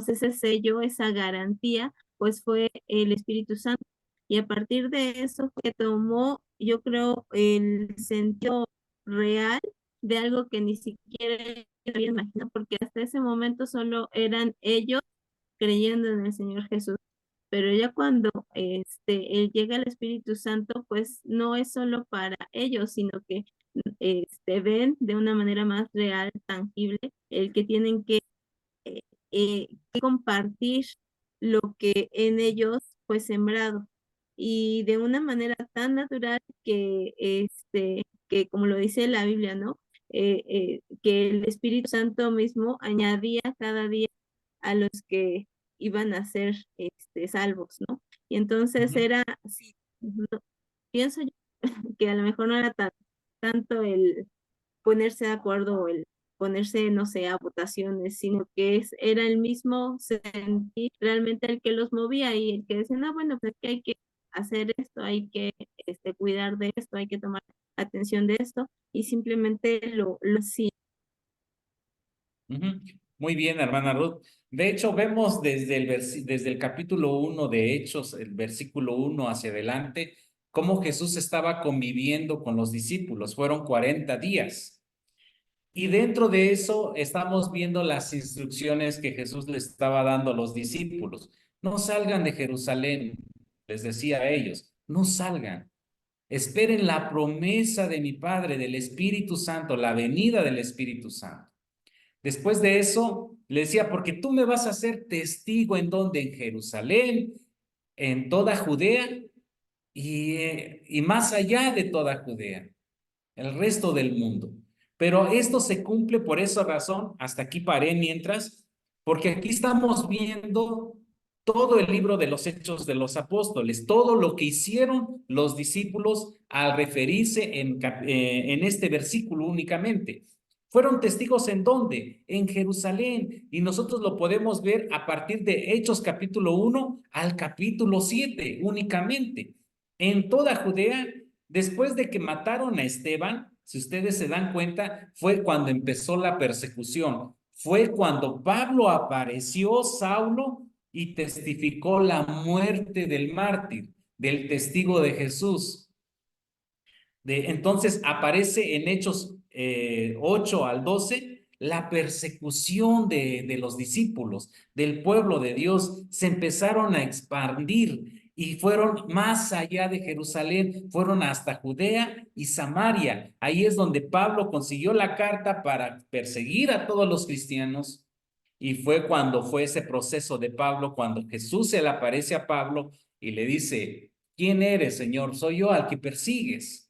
ese sello, esa garantía, pues fue el Espíritu Santo. Y a partir de eso fue que tomó, yo creo, el sentido real de algo que ni siquiera había imaginado, porque hasta ese momento solo eran ellos creyendo en el Señor Jesús. Pero ya cuando llega el Espíritu Santo, pues no es solo para ellos, sino que ven de una manera más real, tangible, el que tienen que compartir lo que en ellos fue sembrado. Y de una manera tan natural que como lo dice la Biblia, ¿no? Que el Espíritu Santo mismo añadía cada día a los que iban a ser salvos, ¿no? Y entonces Ujú. sí, no, pienso yo que a lo mejor no era tanto el ponerse de acuerdo o el ponerse, no sé, a votaciones, sino que era el mismo sentir realmente el que los movía y el que decía, no, bueno, pues que hay que hacer esto, hay que cuidar de esto, hay que tomar atención de esto, y simplemente lo hacía. Ujú. Muy bien, hermana Ruth. De hecho, vemos desde el capítulo 1 de Hechos, el versículo 1 hacia adelante, cómo Jesús estaba conviviendo con los discípulos. Fueron 40 días. Y dentro de eso estamos viendo las instrucciones que Jesús le estaba dando a los discípulos. No salgan de Jerusalén, les decía a ellos, no salgan. Esperen la promesa de mi Padre, del Espíritu Santo, la venida del Espíritu Santo. Después de eso, le decía, porque tú me vas a hacer testigo en donde, en Jerusalén, en toda Judea y más allá de toda Judea, el resto del mundo. Pero esto se cumple por esa razón, hasta aquí paré mientras, porque aquí estamos viendo todo el libro de los Hechos de los Apóstoles, todo lo que hicieron los discípulos al referirse en este versículo únicamente. Fueron testigos en dónde? En Jerusalén. Y nosotros lo podemos ver a partir de Hechos capítulo 1 al capítulo 7 únicamente. En toda Judea, después de que mataron a Esteban, si ustedes se dan cuenta, fue cuando empezó la persecución. Fue cuando Pablo apareció, Saulo, y testificó la muerte del mártir, del testigo de Jesús. Entonces aparece en Hechos 8 al 12 la persecución de los discípulos, del pueblo de Dios. Se empezaron a expandir y fueron más allá de Jerusalén, fueron hasta Judea y Samaria. Ahí es donde Pablo consiguió la carta para perseguir a todos los cristianos. Y fue cuando fue ese proceso de Pablo, cuando Jesús se le aparece a Pablo y le dice, ¿quién eres, Señor? Soy yo al que persigues.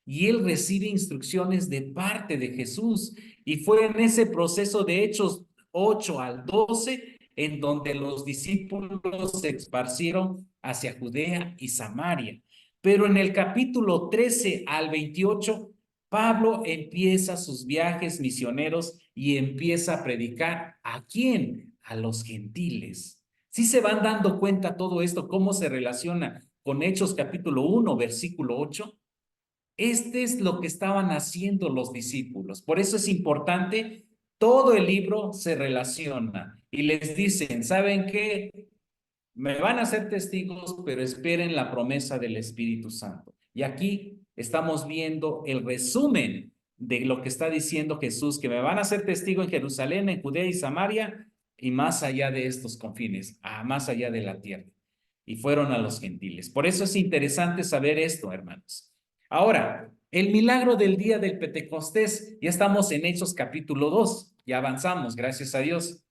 Y él recibe instrucciones de parte de Jesús. Y fue en ese proceso de Hechos 8 al 12 en donde los discípulos se esparcieron hacia Judea y Samaria. Pero en el capítulo 13 al 28, Pablo empieza sus viajes misioneros y empieza a predicar. ¿A quién? A los gentiles. ¿Sí se van dando cuenta todo esto, cómo se relaciona con Hechos capítulo 1, versículo 8? Este es lo que estaban haciendo los discípulos. Por eso es importante, todo el libro se relaciona y les dicen, ¿saben qué? Me van a ser testigos, pero esperen la promesa del Espíritu Santo. Y aquí estamos viendo el resumen de lo que está diciendo Jesús, que me van a ser testigo en Jerusalén, en Judea y Samaria, y más allá de estos confines, más allá de la tierra. Y fueron a los gentiles. Por eso es interesante saber esto, hermanos. Ahora, el milagro del día del Pentecostés, ya estamos en Hechos capítulo 2, ya avanzamos, gracias a Dios.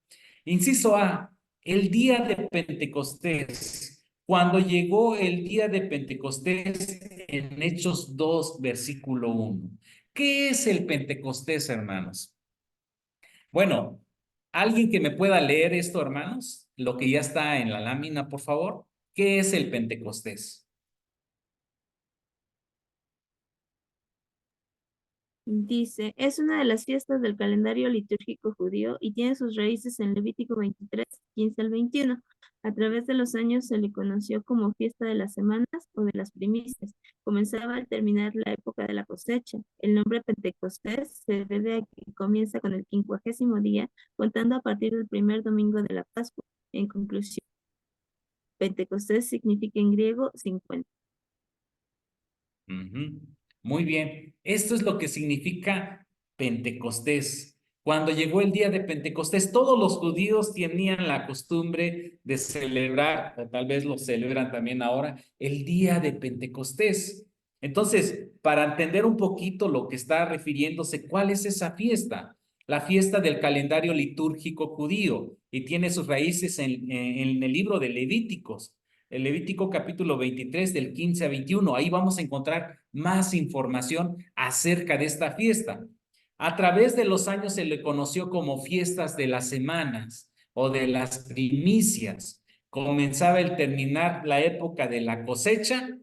Inciso A, el día de Pentecostés. Cuando llegó el día de Pentecostés en Hechos 2, versículo 1. ¿Qué es el Pentecostés, hermanos? Bueno, ¿alguien que me pueda leer esto, hermanos? Lo que ya está en la lámina, por favor. ¿Qué es el Pentecostés? Dice, es una de las fiestas del calendario litúrgico judío y tiene sus raíces en Levítico 23, 15 al 21. A través de los años se le conoció como fiesta de las semanas o de las primicias. Comenzaba al terminar la época de la cosecha. El nombre Pentecostés se debe a que comienza con el 50º día, contando a partir del primer domingo de la Pascua. En conclusión, Pentecostés significa en griego 50. Ujú. Muy bien. Esto es lo que significa Pentecostés. Cuando llegó el día de Pentecostés, todos los judíos tenían la costumbre de celebrar, o tal vez lo celebran también ahora, el día de Pentecostés. Entonces, para entender un poquito lo que está refiriéndose, ¿cuál es esa fiesta? La fiesta del calendario litúrgico judío y tiene sus raíces en el libro de Levíticos. El Levítico capítulo 23 del 15 a 21. Ahí vamos a encontrar más información acerca de esta fiesta. A través de los años se le conoció como fiestas de las semanas o de las primicias. Comenzaba el terminar la época de la cosecha.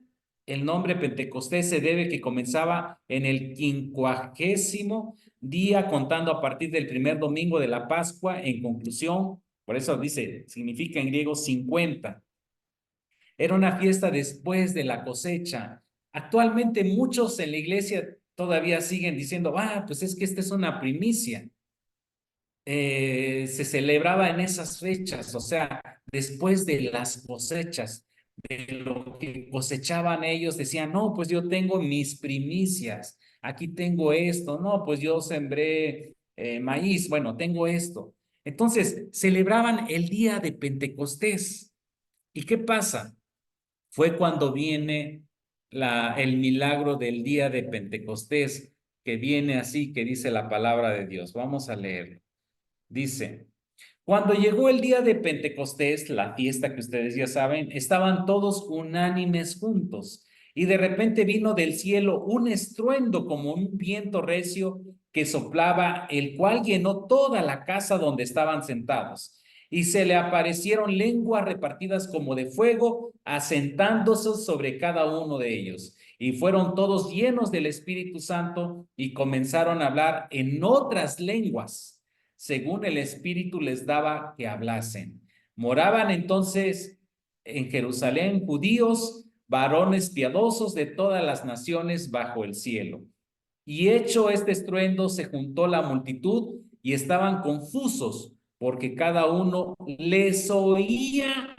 El nombre Pentecostés se debe que comenzaba en el 50º día, contando a partir del primer domingo de la Pascua. En conclusión, por eso dice, significa en griego 50. Era una fiesta después de la cosecha. Actualmente muchos en la iglesia todavía siguen diciendo, pues es que esta es una primicia. Se celebraba en esas fechas, o sea, después de las cosechas, de lo que cosechaban ellos, decían, no, pues yo tengo mis primicias, aquí tengo esto, no, pues yo sembré maíz, bueno, tengo esto. Entonces, celebraban el día de Pentecostés. ¿Y qué pasa? Fue cuando viene el milagro del día de Pentecostés, que viene así, que dice la palabra de Dios. Vamos a leerlo. Dice, cuando llegó el día de Pentecostés, la fiesta que ustedes ya saben, estaban todos unánimes juntos. Y de repente vino del cielo un estruendo como un viento recio que soplaba, el cual llenó toda la casa donde estaban sentados. Y se le aparecieron lenguas repartidas como de fuego, asentándose sobre cada uno de ellos. Y fueron todos llenos del Espíritu Santo y comenzaron a hablar en otras lenguas según el Espíritu les daba que hablasen. Moraban entonces en Jerusalén judíos, varones piadosos de todas las naciones bajo el cielo. Y hecho este estruendo, se juntó la multitud y estaban confusos, porque cada uno les oía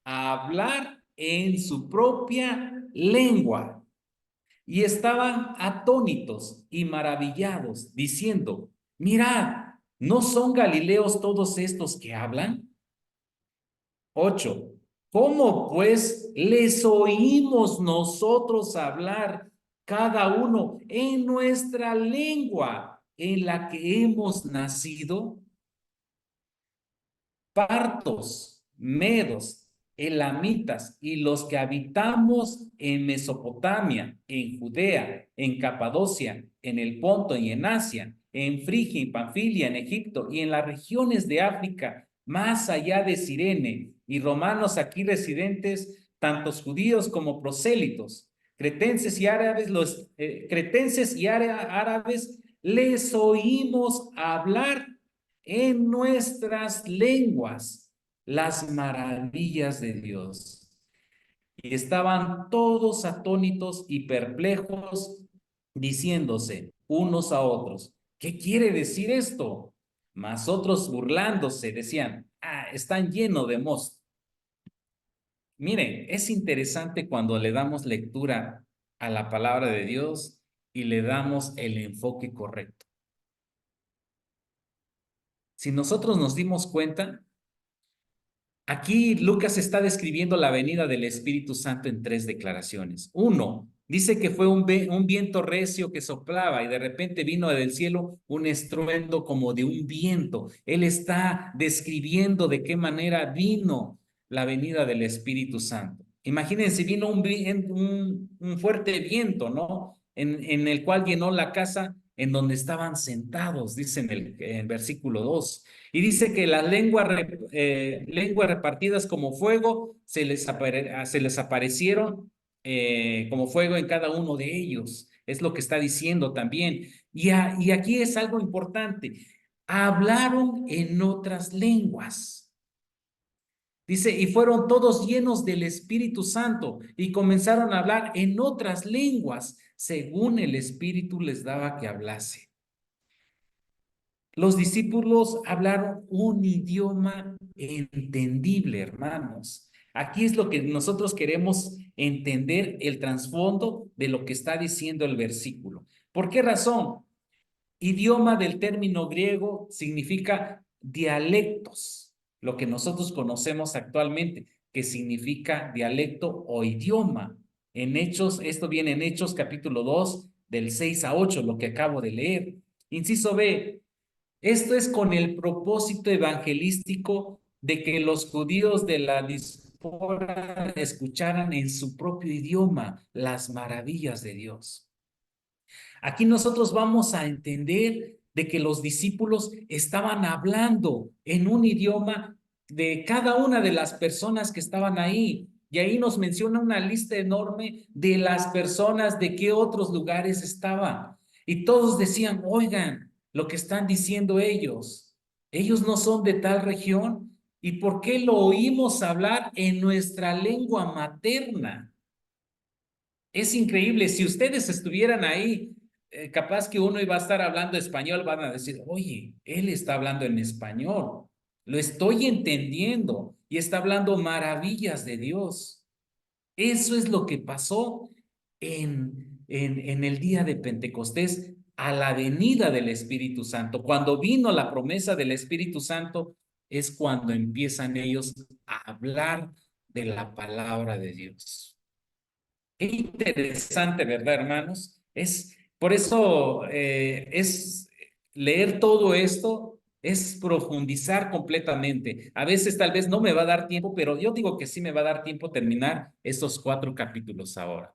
hablar en su propia lengua. Y estaban atónitos y maravillados, diciendo, mirad, ¿no son galileos todos estos que hablan? 8. ¿Cómo pues les oímos nosotros hablar cada uno en nuestra lengua en la que hemos nacido? Partos, medos, elamitas y los que habitamos en Mesopotamia, en Judea, en Capadocia, en el Ponto y en Asia, en Frigia y Panfilia, en Egipto y en las regiones de África, más allá de Cirene, y romanos aquí residentes, tantos judíos como prosélitos, cretenses y árabes, árabes les oímos hablar en nuestras lenguas las maravillas de Dios. Y estaban todos atónitos y perplejos, diciéndose unos a otros, ¿qué quiere decir esto? Mas otros burlándose decían, están llenos de mosto. Miren, es interesante cuando le damos lectura a la palabra de Dios y le damos el enfoque correcto. Si nosotros nos dimos cuenta, aquí Lucas está describiendo la venida del Espíritu Santo en 3 declaraciones. 1, dice que fue un viento recio que soplaba y de repente vino del cielo un estruendo como de un viento. Él está describiendo de qué manera vino la venida del Espíritu Santo. Imagínense, vino un fuerte viento, ¿no? en el cual llenó la casa en donde estaban sentados, dice en versículo 2. Y dice que las lenguas repartidas como fuego se les aparecieron como fuego en cada uno de ellos. Es lo que está diciendo también. Y aquí es algo importante. Hablaron en otras lenguas. Dice, y fueron todos llenos del Espíritu Santo y comenzaron a hablar en otras lenguas, según el Espíritu les daba que hablase. Los discípulos hablaron un idioma entendible, hermanos. Aquí es lo que nosotros queremos entender, el trasfondo de lo que está diciendo el versículo. ¿Por qué razón? Idioma del término griego significa dialectos, lo que nosotros conocemos actualmente, que significa dialecto o idioma. En Hechos, esto viene en Hechos capítulo 2, del 6 a 8, lo que acabo de leer. Inciso B, esto es con el propósito evangelístico de que los judíos de la diáspora escucharan en su propio idioma las maravillas de Dios. Aquí nosotros vamos a entender de que los discípulos estaban hablando en un idioma de cada una de las personas que estaban ahí. Y ahí nos menciona una lista enorme de las personas de qué otros lugares estaban. Y todos decían, oigan, lo que están diciendo ellos no son de tal región. ¿Y por qué lo oímos hablar en nuestra lengua materna? Es increíble, si ustedes estuvieran ahí, capaz que uno iba a estar hablando español, van a decir, oye, él está hablando en español, lo estoy entendiendo y está hablando maravillas de Dios. Eso es lo que pasó en el día de Pentecostés, a la venida del Espíritu Santo. Cuando vino la promesa del Espíritu Santo, es cuando empiezan ellos a hablar de la palabra de Dios. Qué interesante, ¿verdad, hermanos? Por eso es leer todo esto, es profundizar completamente. A veces tal vez no me va a dar tiempo, pero yo digo que sí me va a dar tiempo terminar estos 4 capítulos ahora.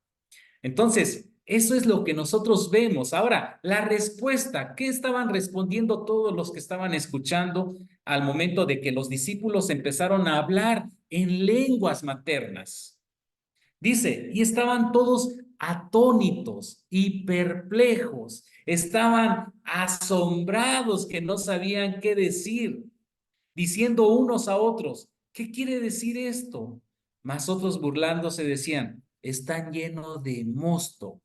Entonces, eso es lo que nosotros vemos. Ahora, la respuesta, ¿qué estaban respondiendo todos los que estaban escuchando al momento de que los discípulos empezaron a hablar en lenguas maternas? Dice, y estaban todos atónitos y perplejos, estaban asombrados que no sabían qué decir, diciendo unos a otros, ¿qué quiere decir esto? Mas otros burlándose decían, están llenos de mosto.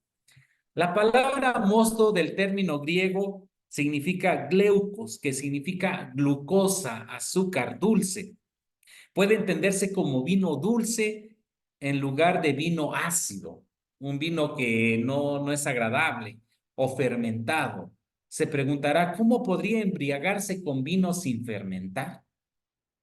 La palabra mosto del término griego significa glucos, que significa glucosa, azúcar, dulce. Puede entenderse como vino dulce en lugar de vino ácido, un vino que no es agradable o fermentado. Se preguntará, ¿cómo podría embriagarse con vino sin fermentar?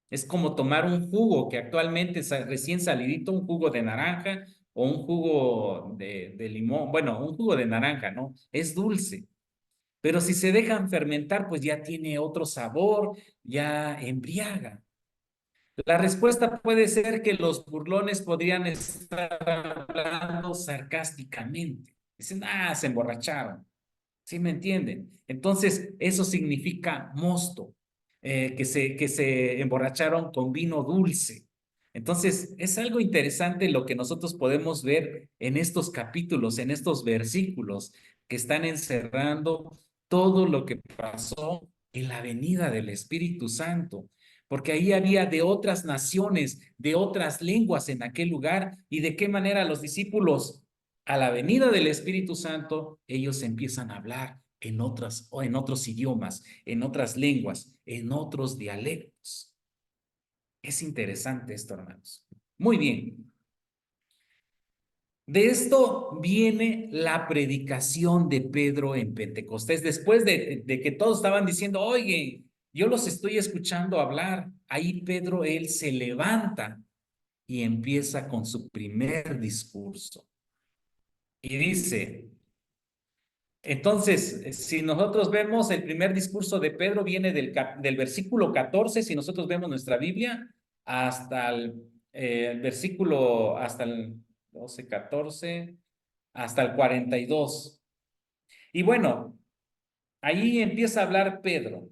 Es como tomar un jugo que actualmente es recién salidito, un jugo de naranja o un jugo de limón, bueno, un jugo de naranja, ¿no? Es dulce. Pero si se dejan fermentar, pues ya tiene otro sabor, ya embriaga. La respuesta puede ser que los burlones podrían estar hablando sarcásticamente. Dicen, se emborracharon. ¿Sí me entienden? Entonces, eso significa mosto, que se emborracharon con vino dulce. Entonces, es algo interesante lo que nosotros podemos ver en estos capítulos, en estos versículos que están encerrando todo lo que pasó en la venida del Espíritu Santo, porque ahí había de otras naciones, de otras lenguas en aquel lugar, y de qué manera los discípulos a la venida del Espíritu Santo, ellos empiezan a hablar en otros idiomas, en otras lenguas, en otros dialectos. Es interesante esto, hermanos. Muy bien. De esto viene la predicación de Pedro en Pentecostés. Después de que todos estaban diciendo, oye, yo los estoy escuchando hablar, ahí Pedro, él se levanta y empieza con su primer discurso. Y dice, entonces, si nosotros vemos el primer discurso de Pedro viene del versículo 14, si nosotros vemos nuestra Biblia, hasta el versículo, hasta el 12, 14, hasta el 42. Y bueno, ahí empieza a hablar Pedro,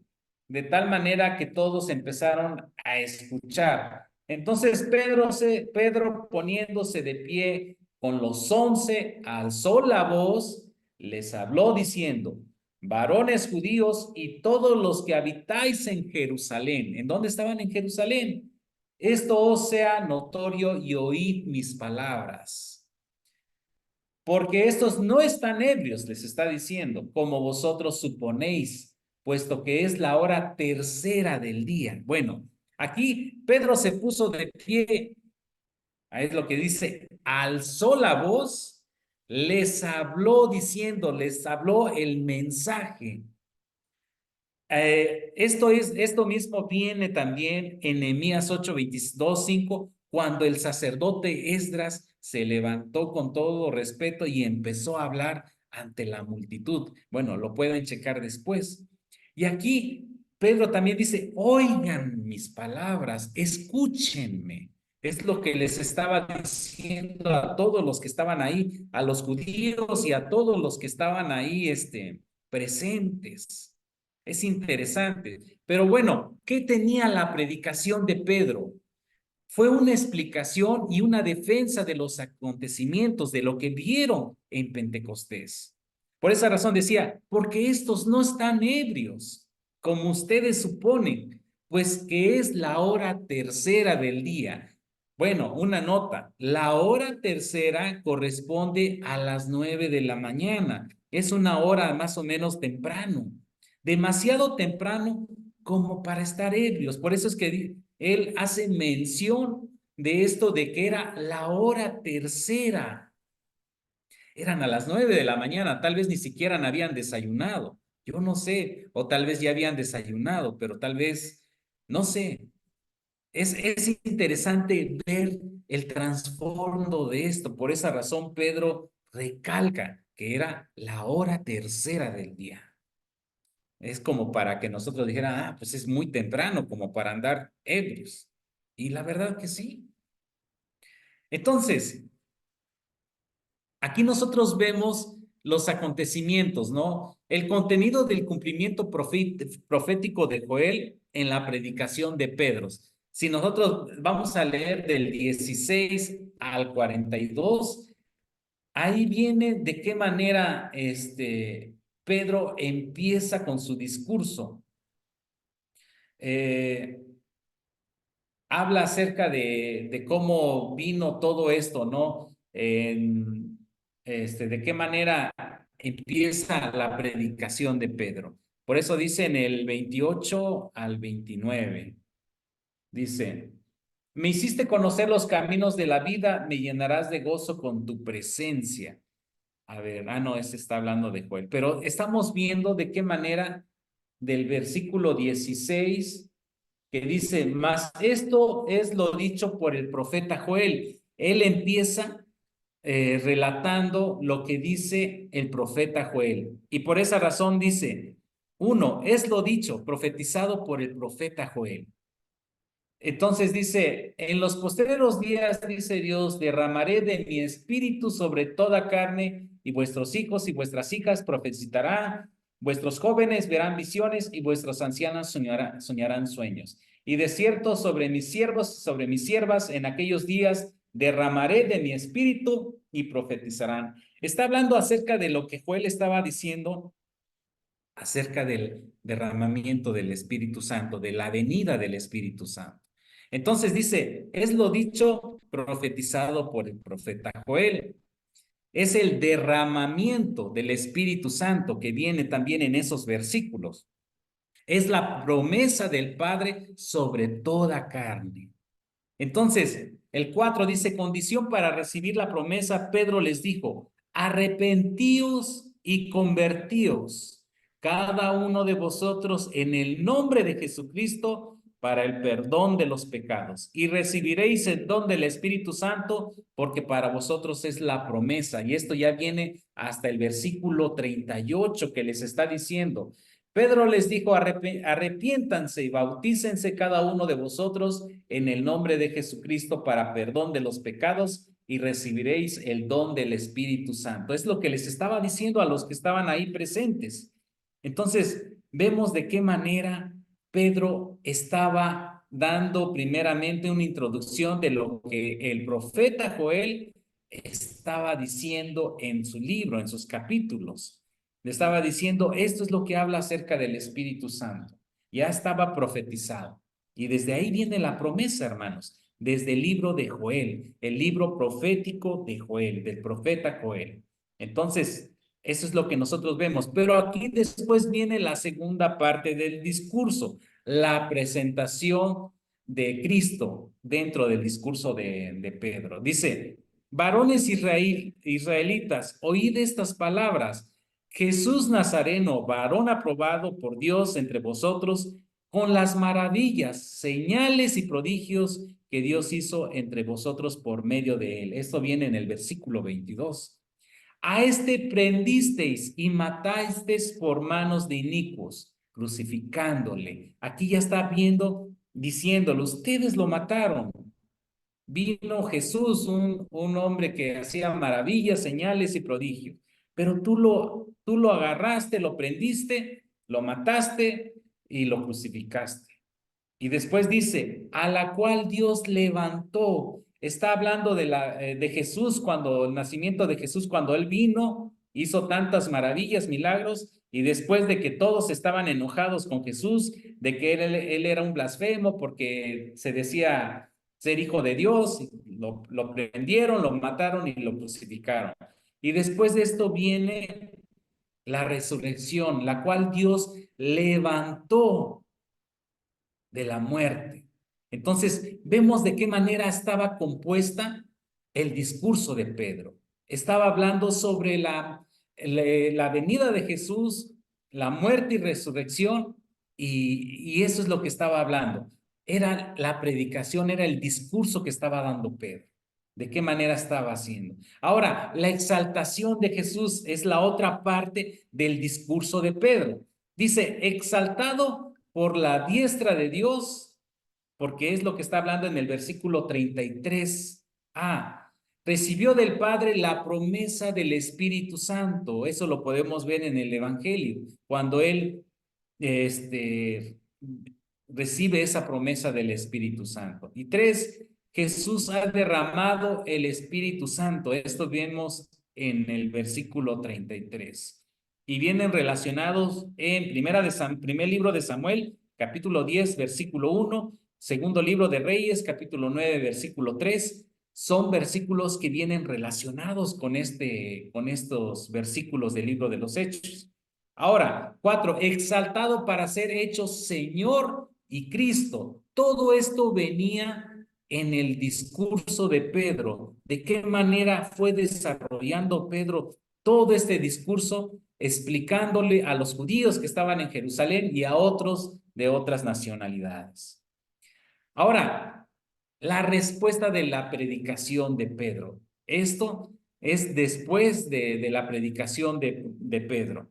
de tal manera que todos empezaron a escuchar. Entonces Pedro poniéndose de pie con los 11, alzó la voz, les habló diciendo, varones judíos y todos los que habitáis en Jerusalén. ¿En dónde estaban en Jerusalén? Esto os sea notorio y oíd mis palabras. Porque estos no están ebrios, les está diciendo, como vosotros suponéis, puesto que es la hora tercera del día. Bueno, aquí Pedro se puso de pie, es lo que dice, alzó la voz, les habló diciendo, les habló el mensaje. Esto mismo viene también en Nehemías 8, 22, 5, cuando el sacerdote Esdras se levantó con todo respeto y empezó a hablar ante la multitud. Bueno, lo pueden checar después. Y aquí Pedro también dice, oigan mis palabras, escúchenme. Es lo que les estaba diciendo a todos los que estaban ahí, a los judíos y a todos los que estaban ahí presentes. Es interesante. Pero bueno, ¿qué tenía la predicación de Pedro? Fue una explicación y una defensa de los acontecimientos, de lo que vieron en Pentecostés. Por esa razón decía, porque estos no están ebrios, como ustedes suponen, pues que es la hora tercera del día. Bueno, una nota, la hora tercera corresponde a las 9 de la mañana. Es una hora más o menos temprano, demasiado temprano como para estar ebrios. Por eso es que él hace mención de esto de que era la hora tercera. Eran a las 9 de la mañana, tal vez ni siquiera habían desayunado. Yo no sé, o tal vez ya habían desayunado, pero tal vez, no sé. Es interesante ver el trasfondo de esto. Por esa razón, Pedro recalca que era la hora tercera del día. Es como para que nosotros dijeran, pues es muy temprano como para andar ebrios. Y la verdad que sí. Entonces, aquí nosotros vemos los acontecimientos, ¿no? El contenido del cumplimiento profético de Joel en la predicación de Pedro. Si nosotros vamos a leer del 16 al 42, ahí viene de qué manera Pedro empieza con su discurso. Habla acerca de cómo vino todo esto, ¿no? De qué manera empieza la predicación de Pedro. Por eso dice en el 28 al 29, dice, me hiciste conocer los caminos de la vida, me llenarás de gozo con tu presencia. A ver, no, está hablando de Joel, pero estamos viendo de qué manera del versículo 16 que dice, mas esto es lo dicho por el profeta Joel. Él empieza relatando lo que dice el profeta Joel. Y por esa razón dice, uno, es lo dicho, profetizado por el profeta Joel. Entonces dice, en los postreros días, dice Dios, derramaré de mi espíritu sobre toda carne, y vuestros hijos y vuestras hijas profetizarán, vuestros jóvenes verán visiones, y vuestros ancianos soñarán sueños. Y de cierto sobre mis siervos, sobre mis siervas, en aquellos días derramaré de mi espíritu y profetizarán. Está hablando acerca de lo que Joel estaba diciendo acerca del derramamiento del Espíritu Santo, de la venida del Espíritu Santo. Entonces dice, es lo dicho profetizado por el profeta Joel. Es el derramamiento del Espíritu Santo que viene también en esos versículos. Es la promesa del Padre sobre toda carne. Entonces, el 4 dice, condición para recibir la promesa, Pedro les dijo, arrepentíos y convertíos cada uno de vosotros en el nombre de Jesucristo para el perdón de los pecados y recibiréis el don del Espíritu Santo porque para vosotros es la promesa. Y esto ya viene hasta el versículo 38 que les está diciendo. Pedro les dijo, arrepiéntanse y bautícense cada uno de vosotros en el nombre de Jesucristo para perdón de los pecados y recibiréis el don del Espíritu Santo. Es lo que les estaba diciendo a los que estaban ahí presentes. Entonces, vemos de qué manera Pedro estaba dando primeramente una introducción de lo que el profeta Joel estaba diciendo en su libro, en sus capítulos. Le estaba diciendo, esto es lo que habla acerca del Espíritu Santo. Ya estaba profetizado. Y desde ahí viene la promesa, hermanos, desde el libro de Joel, el libro profético de Joel, del profeta Joel. Entonces, eso es lo que nosotros vemos. Pero aquí después viene la segunda parte del discurso, la presentación de Cristo dentro del discurso de Pedro. Dice, varones israelitas, oíd estas palabras. Jesús Nazareno, varón aprobado por Dios entre vosotros, con las maravillas, señales y prodigios que Dios hizo entre vosotros por medio de él. Esto viene en el versículo 22. A este prendisteis y matasteis por manos de inicuos, crucificándole. Aquí ya está viendo, diciéndole, ustedes lo mataron. Vino Jesús, un hombre que hacía maravillas, señales y prodigios, pero tú lo agarraste, lo prendiste, lo mataste y lo crucificaste. Y después dice, a la cual Dios levantó. Está hablando de Jesús, cuando el nacimiento de Jesús, cuando él vino, hizo tantas maravillas, milagros, y después de que todos estaban enojados con Jesús, de que él era un blasfemo porque se decía ser hijo de Dios, lo prendieron, lo mataron y lo crucificaron. Y después de esto viene la resurrección, la cual Dios levantó de la muerte. Entonces, vemos de qué manera estaba compuesta el discurso de Pedro. Estaba hablando sobre la venida de Jesús, la muerte y resurrección, y eso es lo que estaba hablando. Era la predicación, era el discurso que estaba dando Pedro. ¿De qué manera estaba haciendo? Ahora, la exaltación de Jesús es la otra parte del discurso de Pedro. Dice, exaltado por la diestra de Dios, porque es lo que está hablando en el versículo 33a. Recibió del Padre la promesa del Espíritu Santo. Eso lo podemos ver en el Evangelio, cuando él recibe esa promesa del Espíritu Santo. Y 3, Jesús ha derramado el Espíritu Santo. Esto vemos en el versículo 33. Y vienen relacionados en primer libro de Samuel, capítulo 10, versículo 1, segundo libro de Reyes, capítulo 9, versículo 3. Son versículos que vienen relacionados con estos versículos del libro de los Hechos. Ahora, 4, exaltado para ser hecho Señor y Cristo. Todo esto venía en el discurso de Pedro. ¿De qué manera fue desarrollando Pedro todo este discurso, explicándole a los judíos que estaban en Jerusalén y a otros de otras nacionalidades? Ahora, la respuesta de la predicación de Pedro. Esto es después de la predicación de Pedro.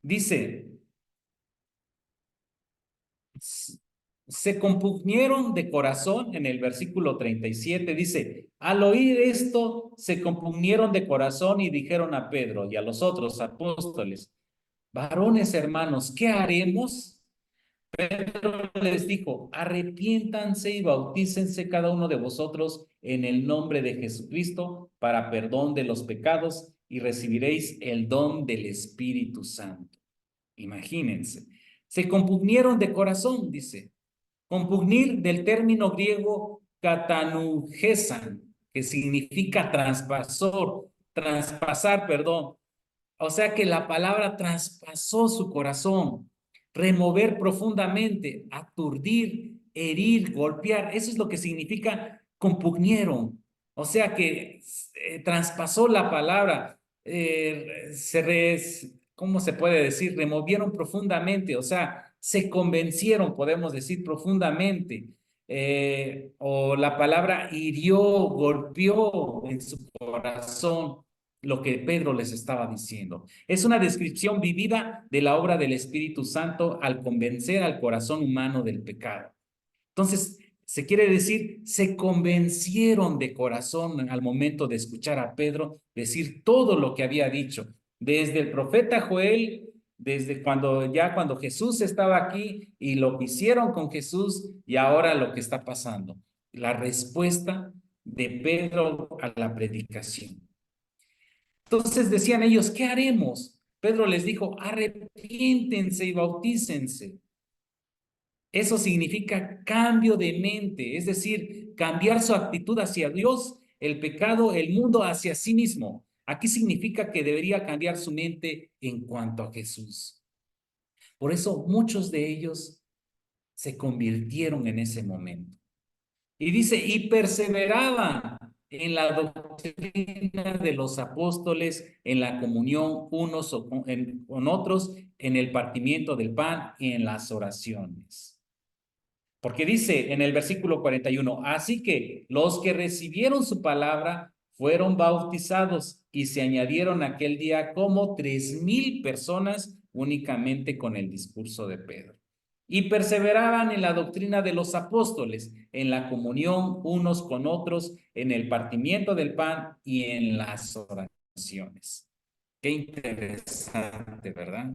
Dice, se compugnieron de corazón, en el versículo 37, dice, al oír esto, se compugnieron de corazón y dijeron a Pedro y a los otros apóstoles, varones hermanos, ¿qué haremos? Pedro les dijo, arrepiéntanse y bautícense cada uno de vosotros en el nombre de Jesucristo para perdón de los pecados y recibiréis el don del Espíritu Santo. Imagínense, se compugnieron de corazón, dice. Compugnir del término griego katanugesan, que significa traspasar, perdón. O sea que la palabra traspasó su corazón, remover profundamente, aturdir, herir, golpear. Eso es lo que significa compugnieron. O sea que traspasó la palabra, ¿cómo se puede decir? Removieron profundamente, o sea, se convencieron, podemos decir, profundamente. O la palabra hirió, golpeó en su corazón lo que Pedro les estaba diciendo. Es una descripción vivida de la obra del Espíritu Santo al convencer al corazón humano del pecado. Entonces, Se quiere decir, se convencieron de corazón al momento de escuchar a Pedro decir todo lo que había dicho. Desde el profeta Joel, desde cuando Jesús estaba aquí y lo que hicieron con Jesús y ahora lo que está pasando. La respuesta de Pedro a la predicación. Entonces decían ellos, ¿qué haremos? Pedro les dijo, arrepiéntense y bautícense. Eso significa cambio de mente, es decir, cambiar su actitud hacia Dios, el pecado, el mundo hacia sí mismo. Aquí significa que debería cambiar su mente en cuanto a Jesús. Por eso muchos de ellos se convirtieron en ese momento. Y dice, y perseveraban en la doctrina de los apóstoles, en la comunión unos con otros, en el partimiento del pan y en las oraciones. Porque dice en el versículo 41, así que los que recibieron su palabra fueron bautizados y se añadieron aquel día como 3,000 personas únicamente con el discurso de Pedro. Y perseveraban en la doctrina de los apóstoles, en la comunión unos con otros, en el partimiento del pan y en las oraciones. Qué interesante, ¿verdad?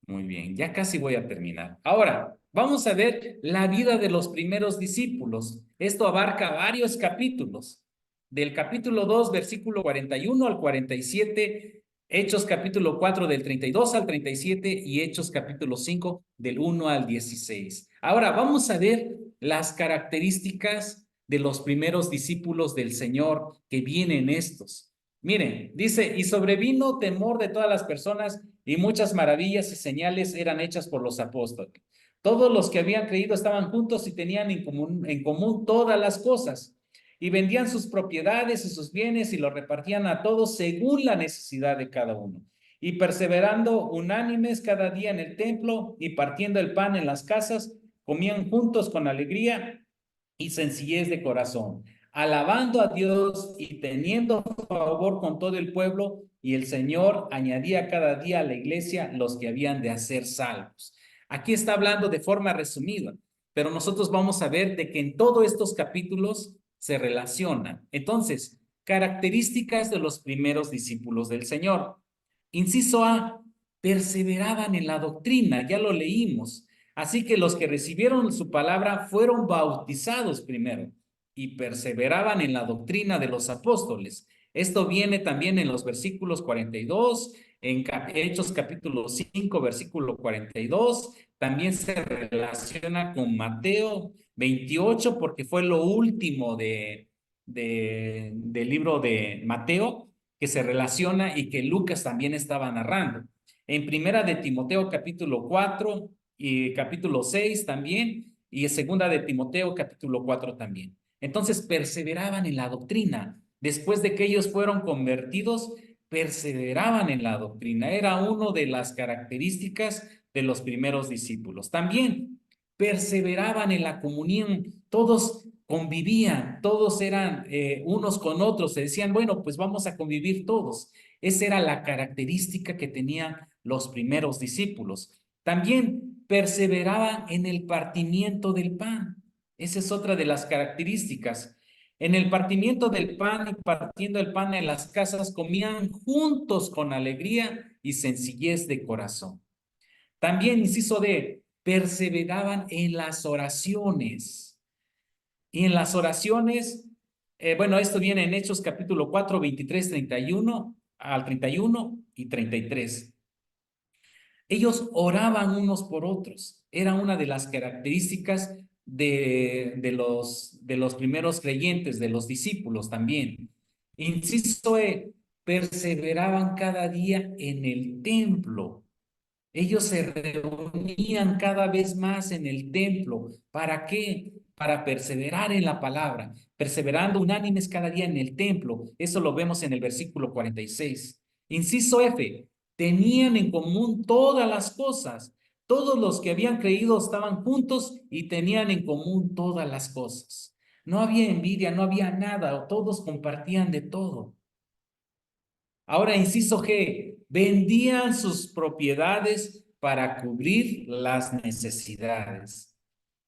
Muy bien, ya casi voy a terminar. Ahora, vamos a ver la vida de los primeros discípulos. Esto abarca varios capítulos. Del capítulo 2, versículo 41 al 47, Hechos capítulo 4 del 32 al 37 y Hechos capítulo 5 del 1 al 16. Ahora, vamos a ver las características de los primeros discípulos del Señor que vienen estos. Miren, dice, y sobrevino temor de todas las personas y muchas maravillas y señales eran hechas por los apóstoles. Todos los que habían creído estaban juntos y tenían en común todas las cosas. Y vendían sus propiedades y sus bienes y los repartían a todos según la necesidad de cada uno. Y perseverando unánimes cada día en el templo y partiendo el pan en las casas, comían juntos con alegría y sencillez de corazón, alabando a Dios y teniendo favor con todo el pueblo, y el Señor añadía cada día a la iglesia los que habían de hacer salvos. Aquí está hablando de forma resumida, pero nosotros vamos a ver de que en todos estos capítulos se relacionan. Entonces, características de los primeros discípulos del Señor. Inciso A, perseveraban en la doctrina, ya lo leímos. Así que los que recibieron su palabra fueron bautizados primero y perseveraban en la doctrina de los apóstoles. Esto viene también en los versículos 42, en Hechos capítulo 5, versículo 42. También se relaciona con Mateo 28 porque fue lo último del libro de Mateo que se relaciona y que Lucas también estaba narrando. En primera de Timoteo capítulo 4 y capítulo 6 también, y en segunda de Timoteo capítulo 4 también. Entonces perseveraban en la doctrina. Después de que ellos fueron convertidos, perseveraban en la doctrina. Era una de las características de los primeros discípulos. También perseveraban en la comunión. Todos convivían, todos eran unos con otros. Se decían, bueno, pues vamos a convivir todos. Esa era la característica que tenían los primeros discípulos. También perseveraban en el partimiento del pan. Esa es otra de las características. En el partimiento del pan y partiendo el pan en las casas comían juntos con alegría y sencillez de corazón. También, inciso D, perseveraban en las oraciones. Y en las oraciones, bueno, esto viene en Hechos capítulo 4, 23, 31 al 31 y 33. Ellos oraban unos por otros. Era una de las características de los primeros creyentes, de los discípulos también. Inciso E, perseveraban cada día en el templo. Ellos se reunían cada vez más en el templo. ¿Para qué? Para perseverar en la palabra, perseverando unánimes cada día en el templo. Eso lo vemos en el versículo 46. Inciso F, tenían en común todas las cosas. Todos los que habían creído estaban juntos y tenían en común todas las cosas. No había envidia, no había nada, todos compartían de todo. Ahora, inciso G, vendían sus propiedades para cubrir las necesidades.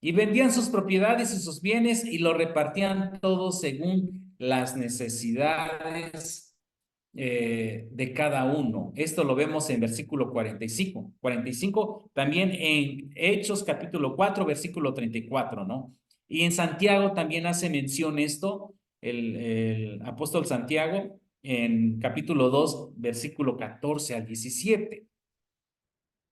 y vendían sus propiedades y sus bienes y lo repartían todos según las necesidades de cada uno. Esto lo vemos en versículo 45. 45, también en Hechos capítulo 4, versículo 34, ¿no? Y en Santiago también hace mención esto, el apóstol Santiago, en capítulo 2, versículo 14 al 17.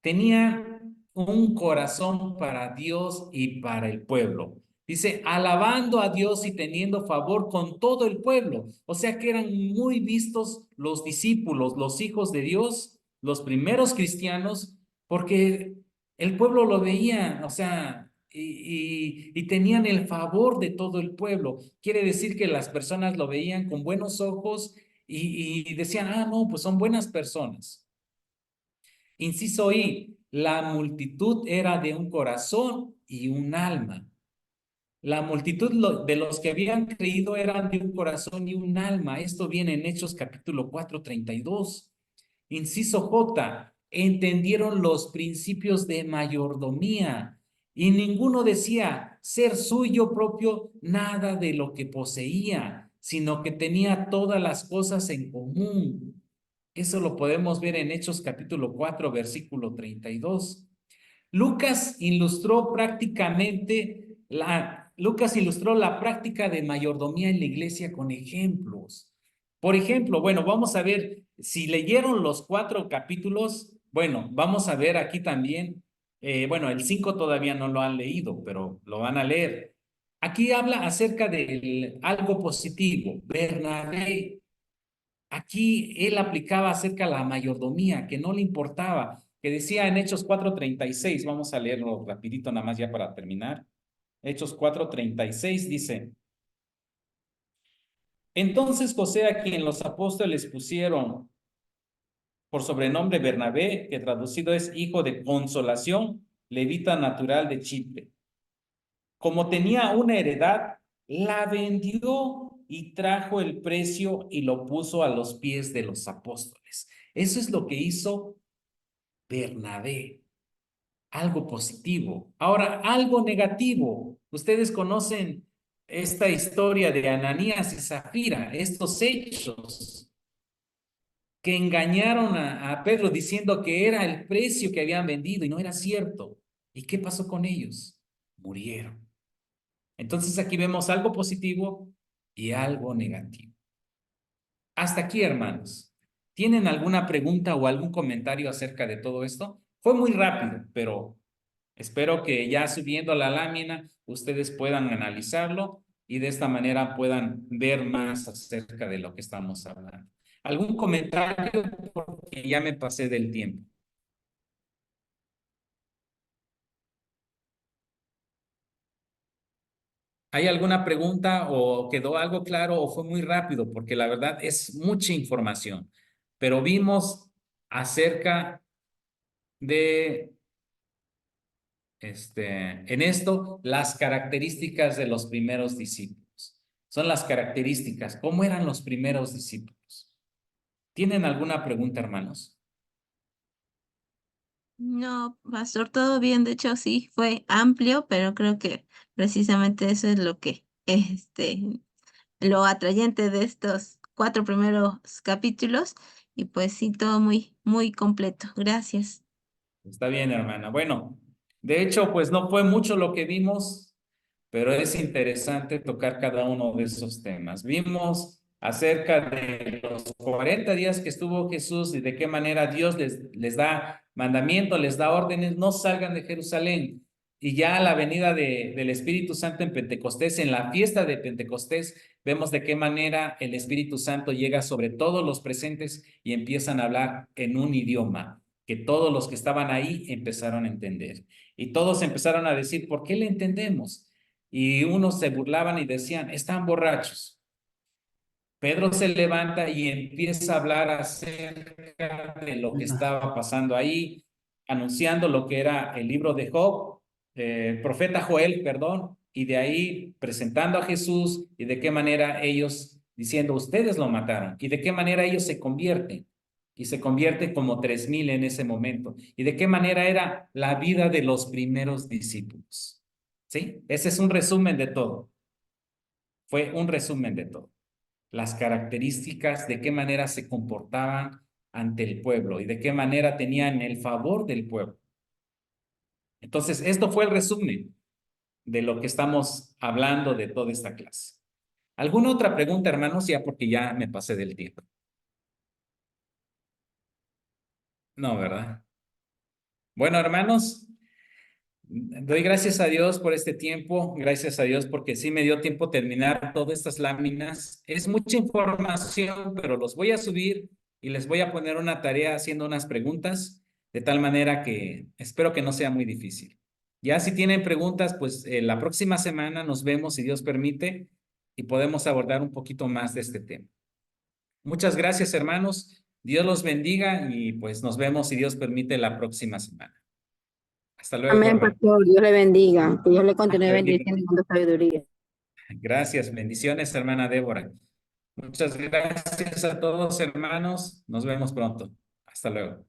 Tenía un corazón para Dios y para el pueblo. Dice, alabando a Dios y teniendo favor con todo el pueblo. O sea que eran muy vistos los discípulos, los hijos de Dios, los primeros cristianos, porque el pueblo lo veía, o sea, y tenían el favor de todo el pueblo. Quiere decir que las personas lo veían con buenos ojos y decían, ah, no, pues son buenas personas. Inciso I, la multitud era de un corazón y un alma. La multitud de los que habían creído eran de un corazón y un alma. Esto viene en Hechos capítulo 4, 32. Inciso J, entendieron los principios de mayordomía y ninguno decía ser suyo propio nada de lo que poseía, sino que tenía todas las cosas en común. Eso lo podemos ver en Hechos capítulo 4, versículo 32. Lucas ilustró la práctica de mayordomía en la iglesia con ejemplos. Por ejemplo, bueno, vamos a ver, si leyeron los 4 capítulos, bueno, vamos a ver aquí también, bueno, el 5 todavía no lo han leído, pero lo van a leer. Aquí habla acerca de algo positivo. Bernabé, aquí él aplicaba acerca de la mayordomía, que no le importaba, que decía en Hechos 4:36, vamos a leerlo rapidito nada más ya para terminar. Hechos 4:36 dice, entonces José, a quien los apóstoles pusieron por sobrenombre Bernabé, que traducido es hijo de consolación, levita natural de Chipre. Como tenía una heredad, la vendió y trajo el precio y lo puso a los pies de los apóstoles. Eso es lo que hizo Bernabé. Algo positivo. Ahora, algo negativo. Ustedes conocen esta historia de Ananías y Zafira, estos hechos que engañaron a Pedro diciendo que era el precio que habían vendido y no era cierto. ¿Y qué pasó con ellos? Murieron. Entonces aquí vemos algo positivo y algo negativo. Hasta aquí, hermanos. ¿Tienen alguna pregunta o algún comentario acerca de todo esto? Fue muy rápido, pero espero que ya subiendo la lámina ustedes puedan analizarlo y de esta manera puedan ver más acerca de lo que estamos hablando. ¿Algún comentario? Porque ya me pasé del tiempo. ¿Hay alguna pregunta o quedó algo claro o fue muy rápido? Porque la verdad es mucha información, pero vimos acerca de, en esto, las características de los primeros discípulos. Son las características. ¿Cómo eran los primeros discípulos? ¿Tienen alguna pregunta, hermanos? No, pastor, todo bien. De hecho, sí, fue amplio, pero creo que precisamente eso es lo que, lo atrayente de estos 4 primeros capítulos. Y pues sí, todo muy, muy completo. Gracias. Está bien, hermana. Bueno, de hecho, pues no fue mucho lo que vimos, pero es interesante tocar cada uno de esos temas. Vimos acerca de los 40 días que estuvo Jesús y de qué manera Dios les da mandamiento, les da órdenes, no salgan de Jerusalén. Y ya a la venida del Espíritu Santo en Pentecostés, en la fiesta de Pentecostés, vemos de qué manera el Espíritu Santo llega sobre todos los presentes y empiezan a hablar en un idioma que todos los que estaban ahí empezaron a entender. Y todos empezaron a decir, ¿por qué le entendemos? Y unos se burlaban y decían, están borrachos. Pedro se levanta y empieza a hablar acerca de lo que estaba pasando ahí, anunciando lo que era el libro de Job, profeta Joel, perdón, y de ahí presentando a Jesús y de qué manera ellos diciendo, ustedes lo mataron, y de qué manera ellos se convierten, y se convierte como 3,000 en ese momento, y de qué manera era la vida de los primeros discípulos. ¿Sí? Ese es un resumen de todo. Fue un resumen de todo. Las características, de qué manera se comportaban ante el pueblo y de qué manera tenían el favor del pueblo. Entonces, esto fue el resumen de lo que estamos hablando de toda esta clase. ¿Alguna otra pregunta, hermanos? Ya porque ya me pasé del tiempo. No, ¿verdad? Bueno, hermanos, doy gracias a Dios por este tiempo, gracias a Dios porque sí me dio tiempo terminar todas estas láminas. Es mucha información, pero los voy a subir y les voy a poner una tarea haciendo unas preguntas, de tal manera que espero que no sea muy difícil. Ya si tienen preguntas, pues la próxima semana nos vemos, si Dios permite, y podemos abordar un poquito más de este tema. Muchas gracias, hermanos. Dios los bendiga y pues nos vemos, si Dios permite, la próxima semana. Hasta luego, Amén, hermano. pastor. Dios le bendiga. Que Dios le continúe Bendiga. bendiciendo y dando sabiduría. Gracias, bendiciones, hermana Débora. Muchas gracias a todos, hermanos. Nos vemos pronto. Hasta luego.